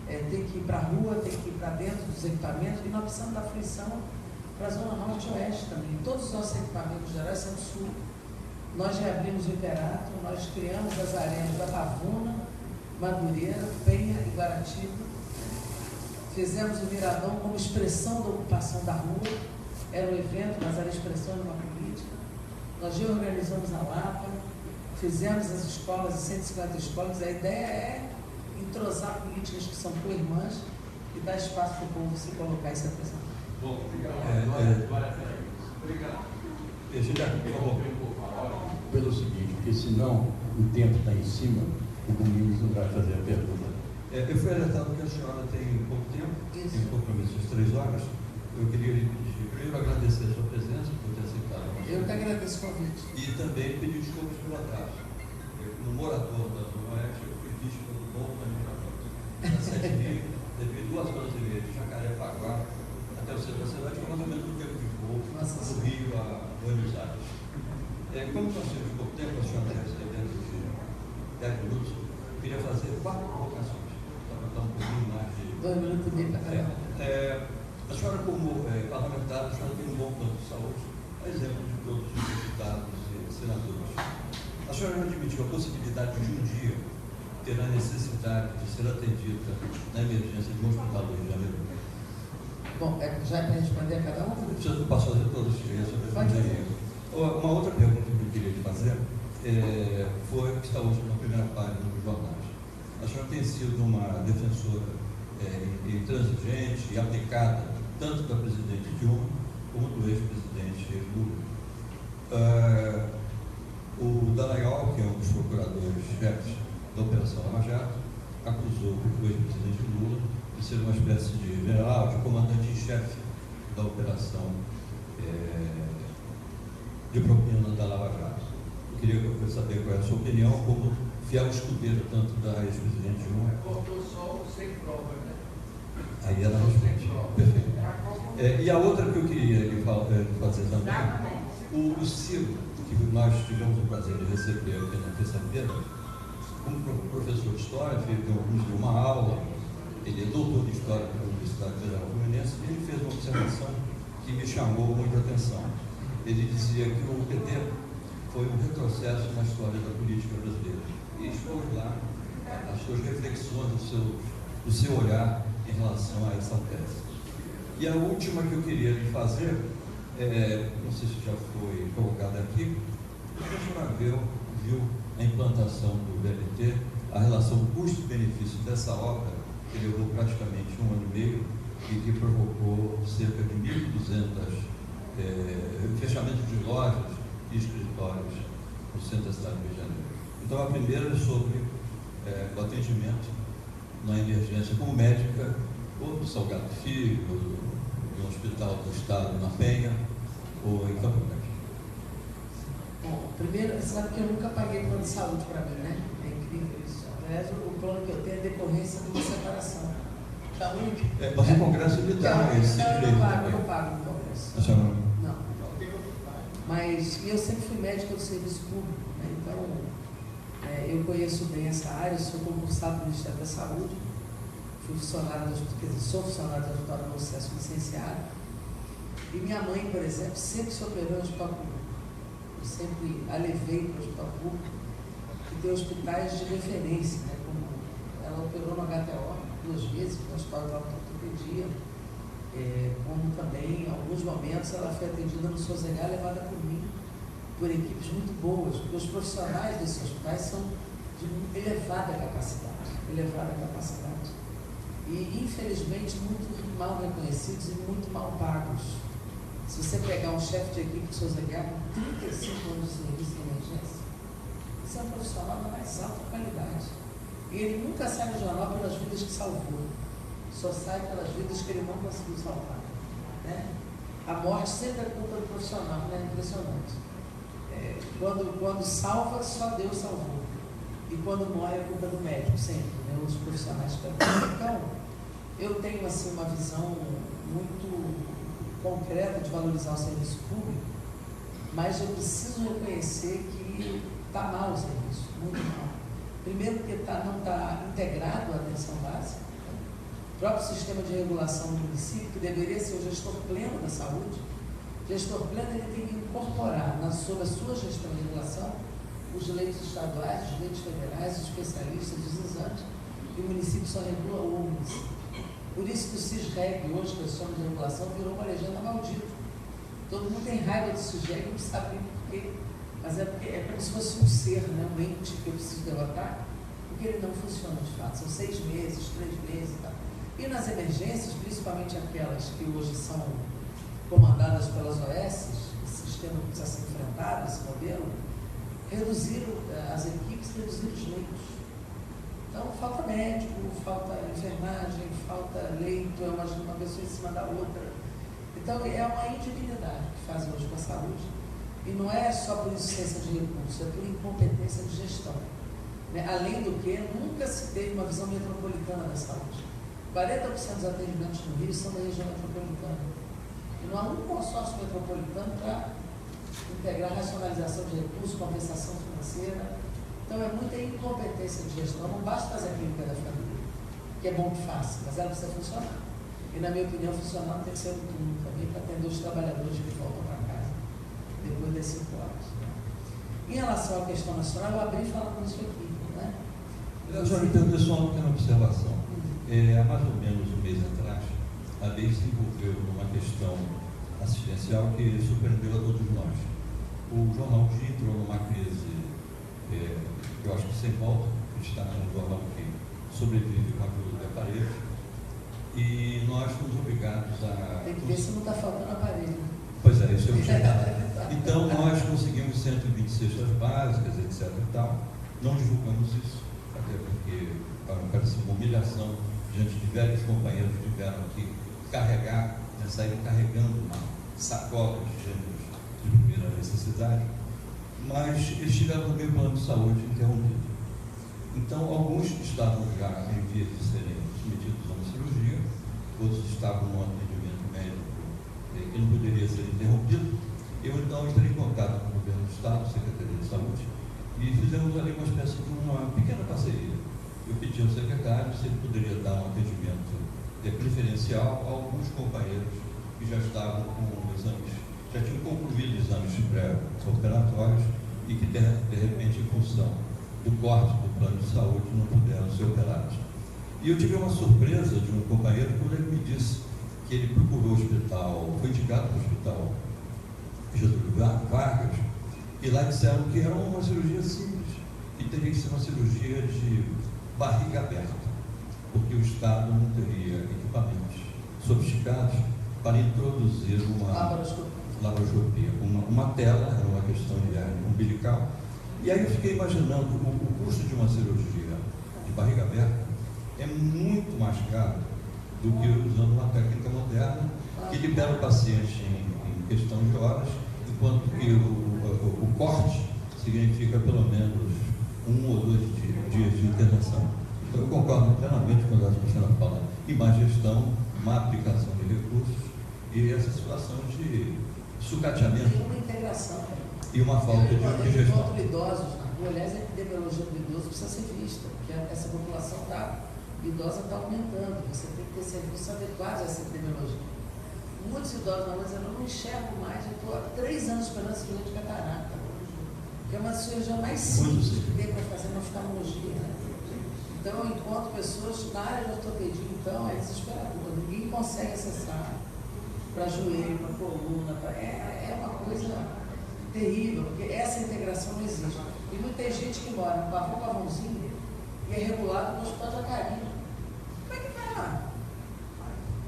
tem que ir para a rua, tem que ir para dentro dos equipamentos, e nós precisamos da fruição para a Zona Norte e Oeste também. Todos os nossos equipamentos gerais são do Sul. Nós reabrimos o Imperato, nós criamos as arenas da Pavuna, Madureira, Penha e Guaratiba. Fizemos o Miradão como expressão da ocupação da rua, era um evento, mas era a expressão de uma política. Nós reorganizamos a Lapa, fizemos as escolas, 150 escolas. A ideia é entrosar políticas que são co-irmãs e dar espaço para o povo se colocar e se apresentar. Bom, Obrigado. Pelo seguinte, porque senão o tempo está em cima, o Domingos não vai fazer a pergunta. Eu fui alertado que a senhora tem pouco tempo, tem compromisso de 3 horas. Eu queria lhe pedir, primeiro, agradecer a sua presença, por ter aceitado. Eu que agradeço o convite. E também pedir desculpas pelo atraso. No morador da Zona Oeste, eu fui vítima do novo da Mirador. Na 7h30, levei 2 horas e meia de Jacarepaguá até o centro da cidade, que é mais ou menos o tempo de voo do Rio a Buenos Aires. Como nós temos pouco tempo, a senhora está dentro de 10 minutos, eu queria fazer 4 provocações. Para dar um pouquinho mais de... 2 minutos e meio para cada um. A senhora, como parlamentar, a senhora tem um bom plano de saúde, a exemplo de todos os deputados e senadores. A senhora já admitiu a possibilidade de um dia ter a necessidade de ser atendida na emergência de um hospital do Rio de Janeiro? Bom, já é para responder a cada um? Eu posso fazer todos os dias sobre isso. Uma outra pergunta que eu queria lhe fazer foi que está hoje na primeira página dos jornais. A senhora tem sido uma defensora intransigente e aplicada tanto da presidente Dilma como do ex-presidente Lula. O Dallagnol, que é um dos procuradores-chefes da Operação Lava Jato, acusou o ex-presidente Lula de ser uma espécie de general, de comandante em chefe da operação de propina da Lava Jato. Eu queria saber qual é a sua opinião, como fiel escudeiro tanto da ex-presidente Dilma. Cortou só o sem prova, né? Aí ela responde. Perfeito. E a outra que eu queria lhe fazer também, o Ciro, que nós tivemos o prazer de receber aqui na terça-feira, como professor de História, nos deu uma aula, ele é doutor de História pela Universidade Federal Fluminense, e ele fez uma observação que me chamou muita atenção. Ele dizia que o PT foi um retrocesso na história da política brasileira. E expôs lá as suas reflexões, o seu olhar em relação a essa tese. E a última que eu queria lhe fazer, não sei se já foi colocada aqui, o professor Abel viu a implantação do BRT, a relação custo-benefício dessa obra, que levou praticamente 1 ano e meio e que provocou cerca de 1.200 fechamentos de lojas e escritórios no centro da cidade do Rio de Janeiro. Então, a primeira é sobre o atendimento na emergência como médica, ou do Salgado Filho, ou do Hospital do Estado na Penha, ou em Campo Grande. Bom, primeiro, você sabe que eu nunca paguei plano de saúde para mim, né? É incrível isso. Aliás, o plano que eu tenho é decorrência de uma separação. A única. Mas o Congresso lhe dá esse direito. Eu não pago no Congresso. A senhora não? Não. Mas eu sempre fui médica do serviço público, né? Então, eu conheço bem essa área, sou concursado no Ministério da Saúde, sou funcionário do Hospital do Processo licenciado. E minha mãe, por exemplo, sempre se operou no hospital público. Eu sempre a levei para o hospital público, que tem hospitais de referência, né? Como ela operou no HTO 2 vezes, no Hospital de Ortopedia, como também, em alguns momentos, ela foi atendida no Sozegar, levada por mim, por equipes muito boas, porque os profissionais desses hospitais são de elevada capacidade. E, infelizmente, muito mal reconhecidos e muito mal pagos. Se você pegar um chefe de equipe do Sozegar com 35 anos de serviço de emergência, esse é um profissional da mais alta qualidade. E ele nunca sai no jornal pelas vidas que salvou, só sai pelas vidas que ele não conseguiu salvar, né? A morte sempre é culpa do profissional, né? Impressionante. Quando salva, só Deus salvou. E quando morre, é culpa do médico, sempre, né? Os profissionais também. Então, eu tenho assim, uma visão muito concreta de valorizar o serviço público, mas eu preciso reconhecer que está mal o serviço, muito mal. Primeiro porque não está integrado à atenção básica. O próprio sistema de regulação do município, que deveria ser o gestor pleno da saúde, o gestor pleno ele tem que incorporar sob a sua gestão de regulação os leitos estaduais, os leitos federais, os especialistas, os exames, e o município só regula o município. Por isso que o CISREG, hoje, que é o sistema de regulação, virou uma legenda maldita. Todo mundo tem raiva do CISREG, não sabe nem por quê. Mas é como se fosse um ser, né? Um ente que eu preciso derrotar, porque ele não funciona de fato. São 6 meses, 3 meses e tal. E nas emergências, principalmente aquelas que hoje são comandadas pelas OS, esse sistema que precisa ser enfrentado, esse modelo, reduziram as equipes, reduziram os leitos. Então, falta médico, falta enfermagem, falta leito, é uma pessoa em cima da outra. Então, é uma indignidade que faz hoje com a saúde. E não é só por insuficiência de recursos, é por incompetência de gestão. Né? Além do que, nunca se teve uma visão metropolitana da saúde. 40% dos atendimentos no Rio são da região metropolitana. E não há um consórcio metropolitano para integrar racionalização de recursos, compensação financeira. Então, é muita incompetência de gestão. Não basta fazer a clínica da família, que é bom que faça, mas ela precisa funcionar. E, na minha opinião, funcionar tem que ser um turno também para atender os trabalhadores que voltam para casa depois das 5 horas. Né? Em relação à questão nacional, eu abri falando isso aqui. Né? Eu já me pergunto só uma pequena observação. Há mais ou menos um mês atrás, a BEI se envolveu numa questão assistencial que surpreendeu a todos nós. O jornal Dia entrou numa crise, eu acho que sem volta, que está um jornal que sobrevive com a ajuda de aparelhos, e nós fomos obrigados a... Tem que ver se não está faltando aparelho. Pois é, isso é o chegado. Então, nós conseguimos 120 cestas básicas, etc. e tal. Não divulgamos isso, até porque parece uma humilhação diante de velhos companheiros que tiveram que carregar saíram carregando uma sacola de gêneros de primeira necessidade, mas eles tiveram também o plano de saúde interrompido. Então, alguns estavam já em vias de serem submetidos a uma cirurgia, outros estavam no atendimento médico que não poderia ser interrompido. Eu, então, entrei em contato com o governo do Estado, Secretaria de Saúde, e fizemos ali uma espécie de uma pequena parceria. Eu pedi ao secretário se ele poderia dar um atendimento preferencial a alguns companheiros que já estavam com exames, já tinham concluído exames pré-operatórios e que, de repente, em função do corte do plano de saúde, não puderam ser operados. E eu tive uma surpresa de um companheiro quando ele me disse que ele procurou o hospital, foi indicado para o hospital Getúlio Vargas, e lá disseram que era uma cirurgia simples, que teria que ser uma cirurgia de barriga aberta, porque o Estado não teria equipamentos sofisticados para introduzir uma laparoscopia. Uma tela, era uma questão de hernia umbilical. E aí eu fiquei imaginando, o custo de uma cirurgia de barriga aberta é muito mais caro do que usando uma técnica moderna que libera o paciente em questão de horas, enquanto que o corte significa pelo menos 1 ou 2 dias de internação. Então eu concordo plenamente com a senhora fala em má gestão, má aplicação de recursos e essa situação de sucateamento. E uma integração. E uma falta de gestão. Enquanto idosos na rua, aliás, a epidemiologia do idoso precisa ser vista, porque essa população idosa está aumentando. Você tem que ter serviços adequados a essa epidemiologia. Muitos idosos na rua dizem, eu não enxergo mais, eu estou há 3 anos esperando cirurgia de catarata, que é uma cirurgia mais simples que tem para fazer uma oftalmologia. Né? Então, enquanto pessoas na área de ortopedia, então, é desesperador. Ninguém consegue acessar para joelho, para coluna, é uma coisa terrível, porque essa integração não existe. E muita gente que mora no Pavãozinho e é regulado no Hospital de Jacareí. Como é que vai lá?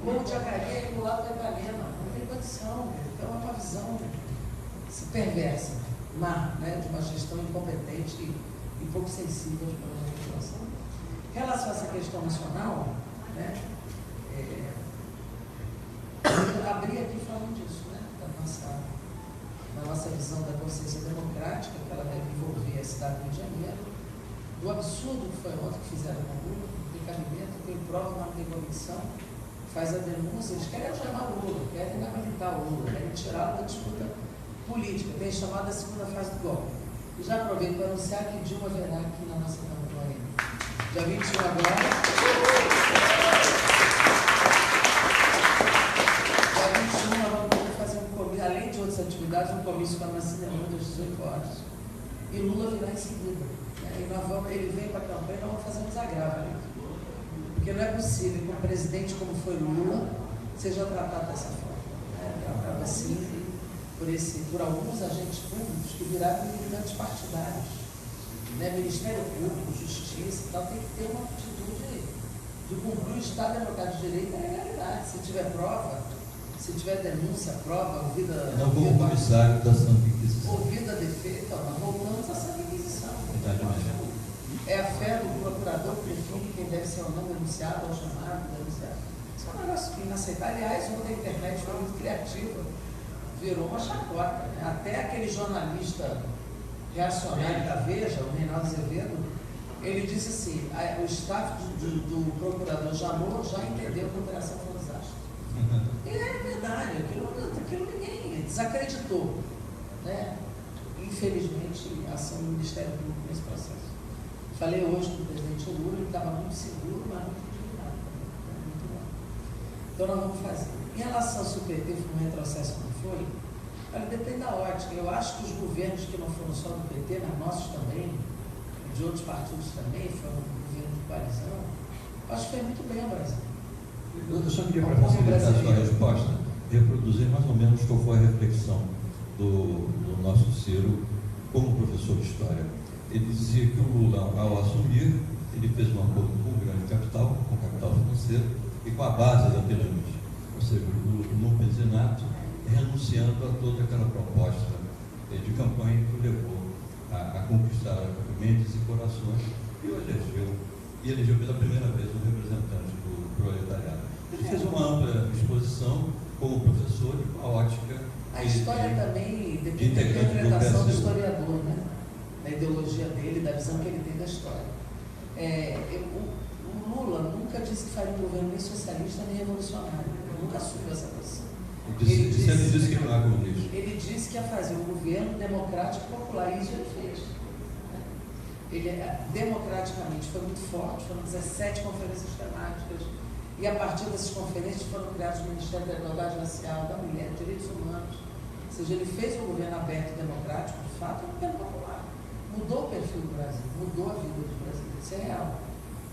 O de Jacareí é regulado para Ipanema, não tem condição. Então é uma visão perversa, má, né, de uma gestão incompetente e pouco sensível aos problemas da população. Em relação a essa questão nacional, né, eu abri aqui falando disso, né, da nossa visão da consciência democrática, que ela deve envolver a cidade do Rio de Janeiro, do absurdo que foi ontem que fizeram com o Lula, não tem cabimento, tem prova, mas não tem convicção, faz a denúncia, eles querem chamar o Lula, querem inabilitar o Lula, querem tirá-lo da disputa política, tem chamado a segunda fase do golpe. E já aproveito para anunciar que Dilma verá aqui na nossa Câmara do Arena. Dia 21 agora. Dia 21 nós vamos poder fazer um comício, além de outras atividades, um comício com a Cinema das 18 horas. E Lula virá em seguida. E ele vem para a campanha e nós vamos fazer um desagravo ali. Porque não é possível que um presidente como foi Lula seja tratado dessa forma. Tratado assim por alguns agentes públicos que viraram militantes partidários. Ministério Público, Justiça e tal, tem que ter uma atitude de cumprir o Estado Democrático de Direito e a legalidade. Se tiver prova, se tiver denúncia, prova, ouvida... Não como comissário da Santa Inquisição. Ouvida defeita, nós voltamos à Santa Inquisição. É a fé do procurador que define quem deve ser ou não denunciado, ou chamado, denunciado. Isso é um negócio inaceitável. Aliás, ontem a internet foi muito criativa. Virou uma chacota. Né? Até aquele jornalista reacionário da Veja, o Reinaldo Azevedo, ele disse assim, o staff do procurador Janot já entendeu que a operação foi um desastre. E é verdade, aquilo ninguém desacreditou. Né? Infelizmente, a ação do Ministério Público nesse processo. Falei hoje com o presidente Lula, ele estava muito seguro, mas muito indignado. Muito bom. Então nós vamos fazer. Em relação se o PT foi um retrocesso ou não foi, depende da ótica. Eu acho que os governos que não foram só do PT, mas nossos também, de outros partidos também, foram um governo de coalizão, acho que foi muito bem ao Brasil. Eu só queria, para facilitar a sua resposta, reproduzir mais ou menos qual foi a reflexão do nosso Ciro como professor de História. Ele dizia que o Lula, ao assumir, ele fez um acordo com o grande capital, com o capital financeiro, e com a base da pirâmide. Ou seja, no pensionato, renunciando a toda aquela proposta de campanha que o levou a conquistar mentes e corações e elegeu pela primeira vez um representante do proletariado. Ele fez uma ampla exposição como professor e com a ótica A história também depende da integrante do interpretação do PSU. historiador, né? Da ideologia dele, da visão que ele tem da história. O Lula nunca disse que faria um governo nem socialista nem revolucionário. Ele nunca assumiu essa posição. Ele sempre disse que não é comunista. Ele disse que ia fazer um governo democrático e popular, e isso ele fez. Ele democraticamente foi muito forte, foram 17 conferências temáticas, e a partir dessas conferências foram criados o Ministério da Igualdade Racial, da Mulher, Direitos Humanos. Ou seja, ele fez um governo aberto e democrático, de fato, um governo popular. Mudou o perfil do Brasil, mudou a vida dos brasileiros, isso é real.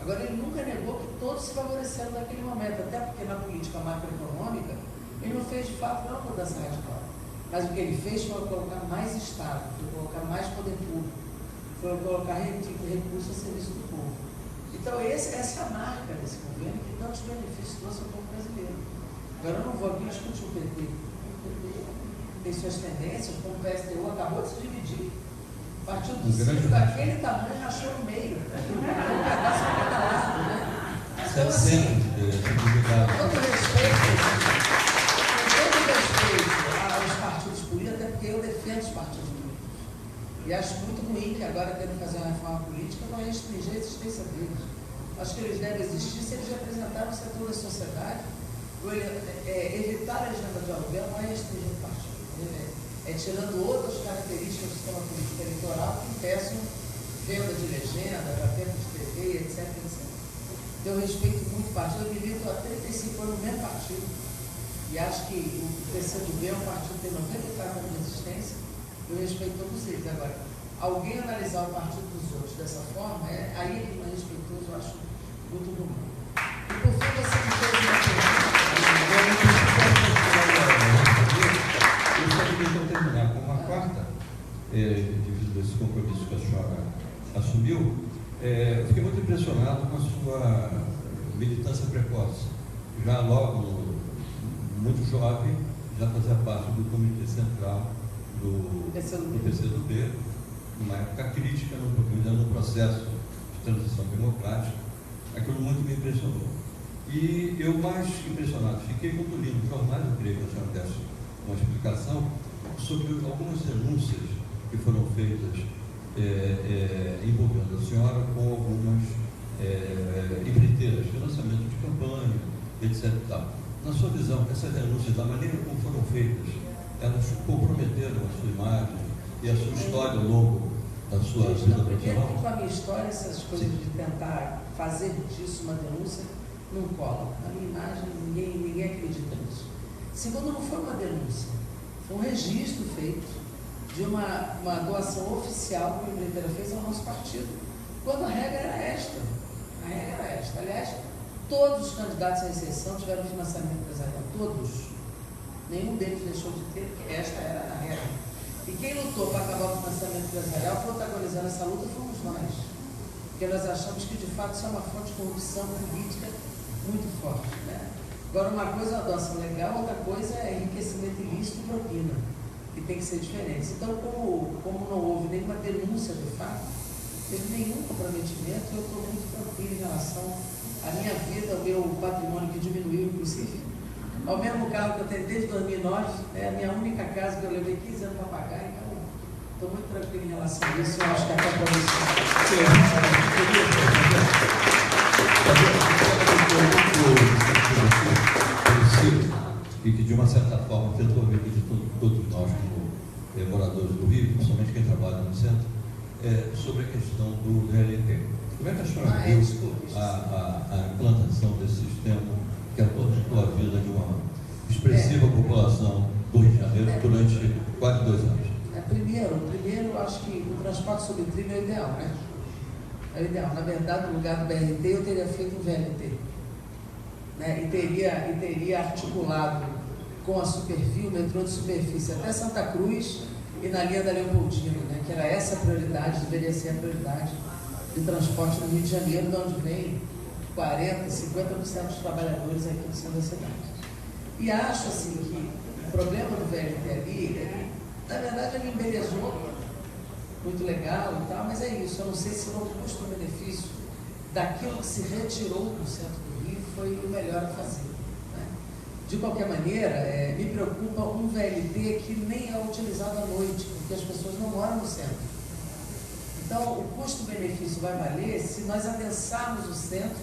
Agora, ele nunca negou que todos se favoreceram naquele momento, até porque na política macroeconômica, ele não fez, de fato, não mudança radical. Mas o que ele fez foi colocar mais Estado, foi colocar mais poder público, foi colocar recursos a serviço do povo. Então, essa é a marca desse governo que tantos benefícios trouxe ao povo brasileiro. Agora, eu não vou aqui discutir o PT. O PT tem suas tendências, como o PSTU acabou de se dividir. O partido do Ciro, daquele tamanho, rachou no meio. Um pedaço para cada lado, né? Então, assim, com todo respeito aos partidos políticos, até porque eu defendo os partidos políticos. E acho muito ruim que agora, querendo fazer uma reforma política, não restringir a existência deles. Acho que eles devem existir se eles representaram o setor da sociedade. Evitar a agenda de aluguel não é restringir o partido. Tirando outras características do sistema político eleitoral que impeçam venda de legenda, tempo de TV, etc, etc. Eu respeito muito o partido, eu milito há 35 anos no mesmo partido. E acho que o PCdoB é um partido que tem 94 anos de existência. Eu respeito todos eles. Agora, alguém analisar o partido dos outros dessa forma, aí que não é respeitoso, eu acho muito ruim. E por fim, você me fez uma pergunta. Eu só queria terminar com uma quarta, devido a esse compromisso que a senhora assumiu. Eu fiquei muito impressionado com a sua militância precoce. Já logo, muito jovem, já fazia parte do Comitê Central do PCdoB, numa época crítica, no processo de transição democrática. Aquilo muito me impressionou. E eu mais impressionado fiquei quando li no jornal, eu queria que a senhora desse uma explicação sobre algumas denúncias que foram feitas envolvendo a senhora com algumas empreiteiras, financiamento de campanha, etc. Na sua visão, essas denúncias, da maneira como foram feitas, elas comprometeram a sua imagem e a sua história ao longo da sua vida profissional? Com a minha história, essas coisas de tentar fazer disso uma denúncia não colam. Na minha imagem, ninguém acredita nisso. Segundo, não foi uma denúncia, foi um registro feito de uma doação oficial que a empreiteira fez ao nosso partido, quando a regra era esta. A regra era esta. Aliás, todos os candidatos à eleição tiveram financiamento empresarial, todos. Nenhum deles deixou de ter, porque esta era a regra. E quem lutou para acabar o financiamento empresarial, protagonizando essa luta, fomos nós. Porque nós achamos que, de fato, isso é uma fonte de corrupção política muito forte. Né? Agora, uma coisa é a doação legal, outra coisa é enriquecimento ilícito e propina, que tem que ser diferente. Então, como não houve nenhuma denúncia, de fato, teve nenhum comprometimento, eu estou muito tranquilo em relação à minha vida, ao meu patrimônio, que diminuiu, inclusive. Ao mesmo carro que eu tenho desde 2009, é a minha única casa que eu levei 15 anos para pagar, então estou muito tranquilo em relação a isso. Eu acho que até por isso. E que, de uma certa forma, tentou ver de todos nós, como moradores do Rio, principalmente quem trabalha no centro, sobre a questão do VLT. Como é que a senhora viu a implantação desse sistema que atormentou a vida de uma expressiva população do Rio de Janeiro durante quase 2 anos? Primeiro, acho que o transporte sobre trilho é o ideal, né? É o ideal. Na verdade, no lugar do BRT, eu teria feito um VLT. Né? E teria articulado com a Supervia, o metrô de superfície até Santa Cruz e na linha da Leopoldina, né? Que era essa a prioridade, deveria ser a prioridade de transporte no Rio de Janeiro, de onde vem 40%, 50% dos trabalhadores aqui no centro da cidade. E acho assim que o problema do VLT ali é que, na verdade, ele embelezou, muito legal e tal, mas é isso. Eu não sei se no custo-benefício daquilo que se retirou do centro do Rio foi o melhor a fazer. Né? De qualquer maneira, me preocupa um VLT que nem é utilizado à noite, porque as pessoas não moram no centro. Então, o custo-benefício vai valer se nós adensarmos o centro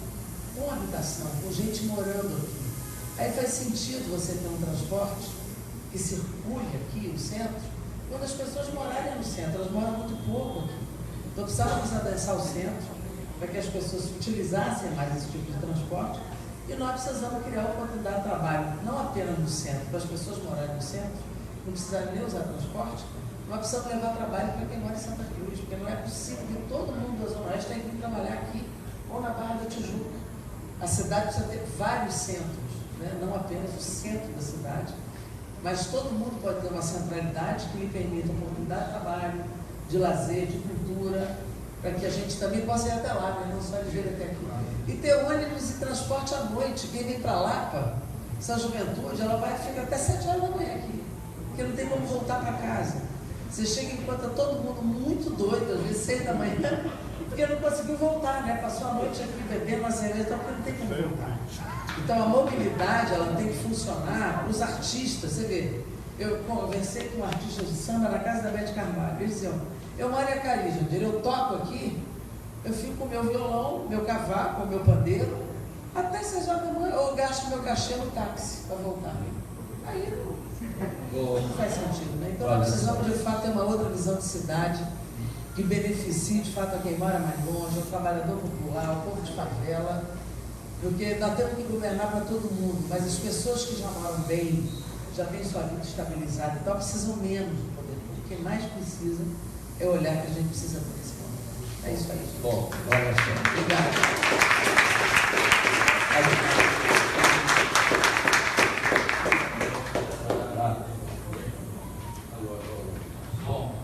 com habitação, com gente morando aqui. Aí faz sentido você ter um transporte que circule aqui, o centro, quando as pessoas morarem no centro. Elas moram muito pouco aqui. Então, precisávamos adensar o centro para que as pessoas utilizassem mais esse tipo de transporte. E nós precisamos criar oportunidade de trabalho, não apenas no centro, para as pessoas morarem no centro, não precisarem nem usar transporte, nós precisamos levar trabalho para quem mora em Santa Cruz, porque não é possível que todo mundo da Zona Oeste tenha que vir trabalhar aqui ou na Barra da Tijuca. A cidade precisa ter vários centros, né? Não apenas o centro da cidade, mas todo mundo pode ter uma centralidade que lhe permita oportunidade de trabalho, de lazer, de cultura, para que a gente também possa ir até lá, né? Não só de vir até aqui. E ter ônibus e transporte à noite. Quem vem para Lapa, essa juventude, ela vai ficar até 7 horas da manhã aqui, porque não tem como voltar para casa. Você chega e encontra todo mundo muito doido, às vezes 6 da manhã, porque não conseguiu voltar, né? Passou a noite aqui bebendo uma cerveja, então porque não tem como voltar. Então a mobilidade, ela tem que funcionar para os artistas. Você vê, eu conversei com um artista de samba na casa da Bete Carvalho. Eles diziam, eu moro em Acari, eu toco aqui, eu fico com meu violão, meu cavaco, meu pandeiro, até 6 horas da manhã, eu gasto meu cachê no táxi para voltar. Aí não faz sentido, né? Então nós precisamos de fato ter uma outra visão de cidade que beneficie de fato a quem mora mais longe, o trabalhador popular, o povo de favela, porque nós temos que governar para todo mundo, mas as pessoas que já moram bem, já têm sua vida estabilizada, então precisam menos do poder público. Quem mais precisa é olhar que a gente precisa ter esse momento. É isso aí, gente. Bom, olha só. Obrigado. Bom,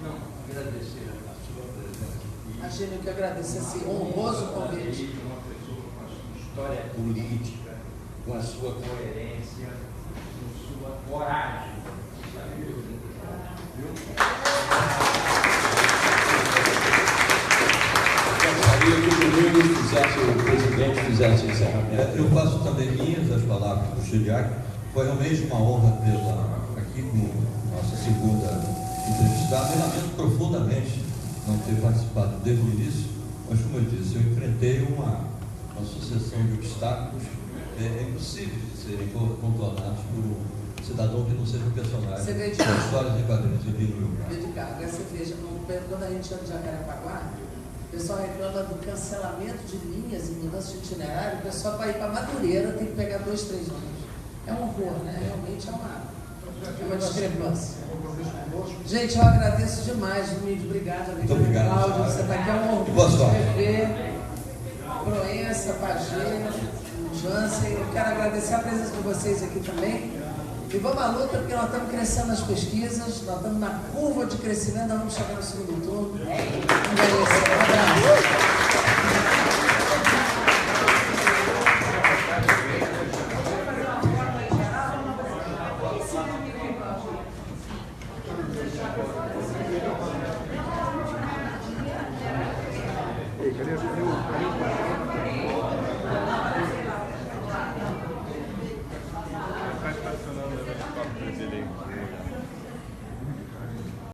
não, agradecer a sua presença aqui. Achei que agradecer esse honroso convite. Uma pessoa com a sua história política, com a sua coerência, com sua coragem. Gostaria que o presidente fizesse o encerramento. Eu faço também minhas as palavras do Chiliac. Foi realmente uma honra tê-la aqui como nossa segunda entrevistada. Eu lamento profundamente não ter participado desde o início, mas, como eu disse, eu enfrentei uma sucessão de obstáculos impossíveis de serem contornados por um cidadão que não seja um personagem. Você vê de com histórias em quadrinhos de carro. Agora você veja, quando a gente anda de Jacarepaguá, o pessoal reclama do cancelamento de linhas e mudança de itinerário. O pessoal, para ir para Madureira, tem que pegar 2, 3 ônibus. É um horror, né? Realmente é uma discrepância. Gente, eu agradeço demais, Luiz. Obrigado. Muito obrigado, Cláudio, você está aqui, é um boa orgulho sorte. de rever. Proença, Pagê, Jansen. Eu quero agradecer a presença de vocês aqui também. E vamos à luta, porque nós estamos crescendo nas pesquisas, nós estamos na curva de crescimento, nós vamos chegar no segundo turno. Um abraço. Cadê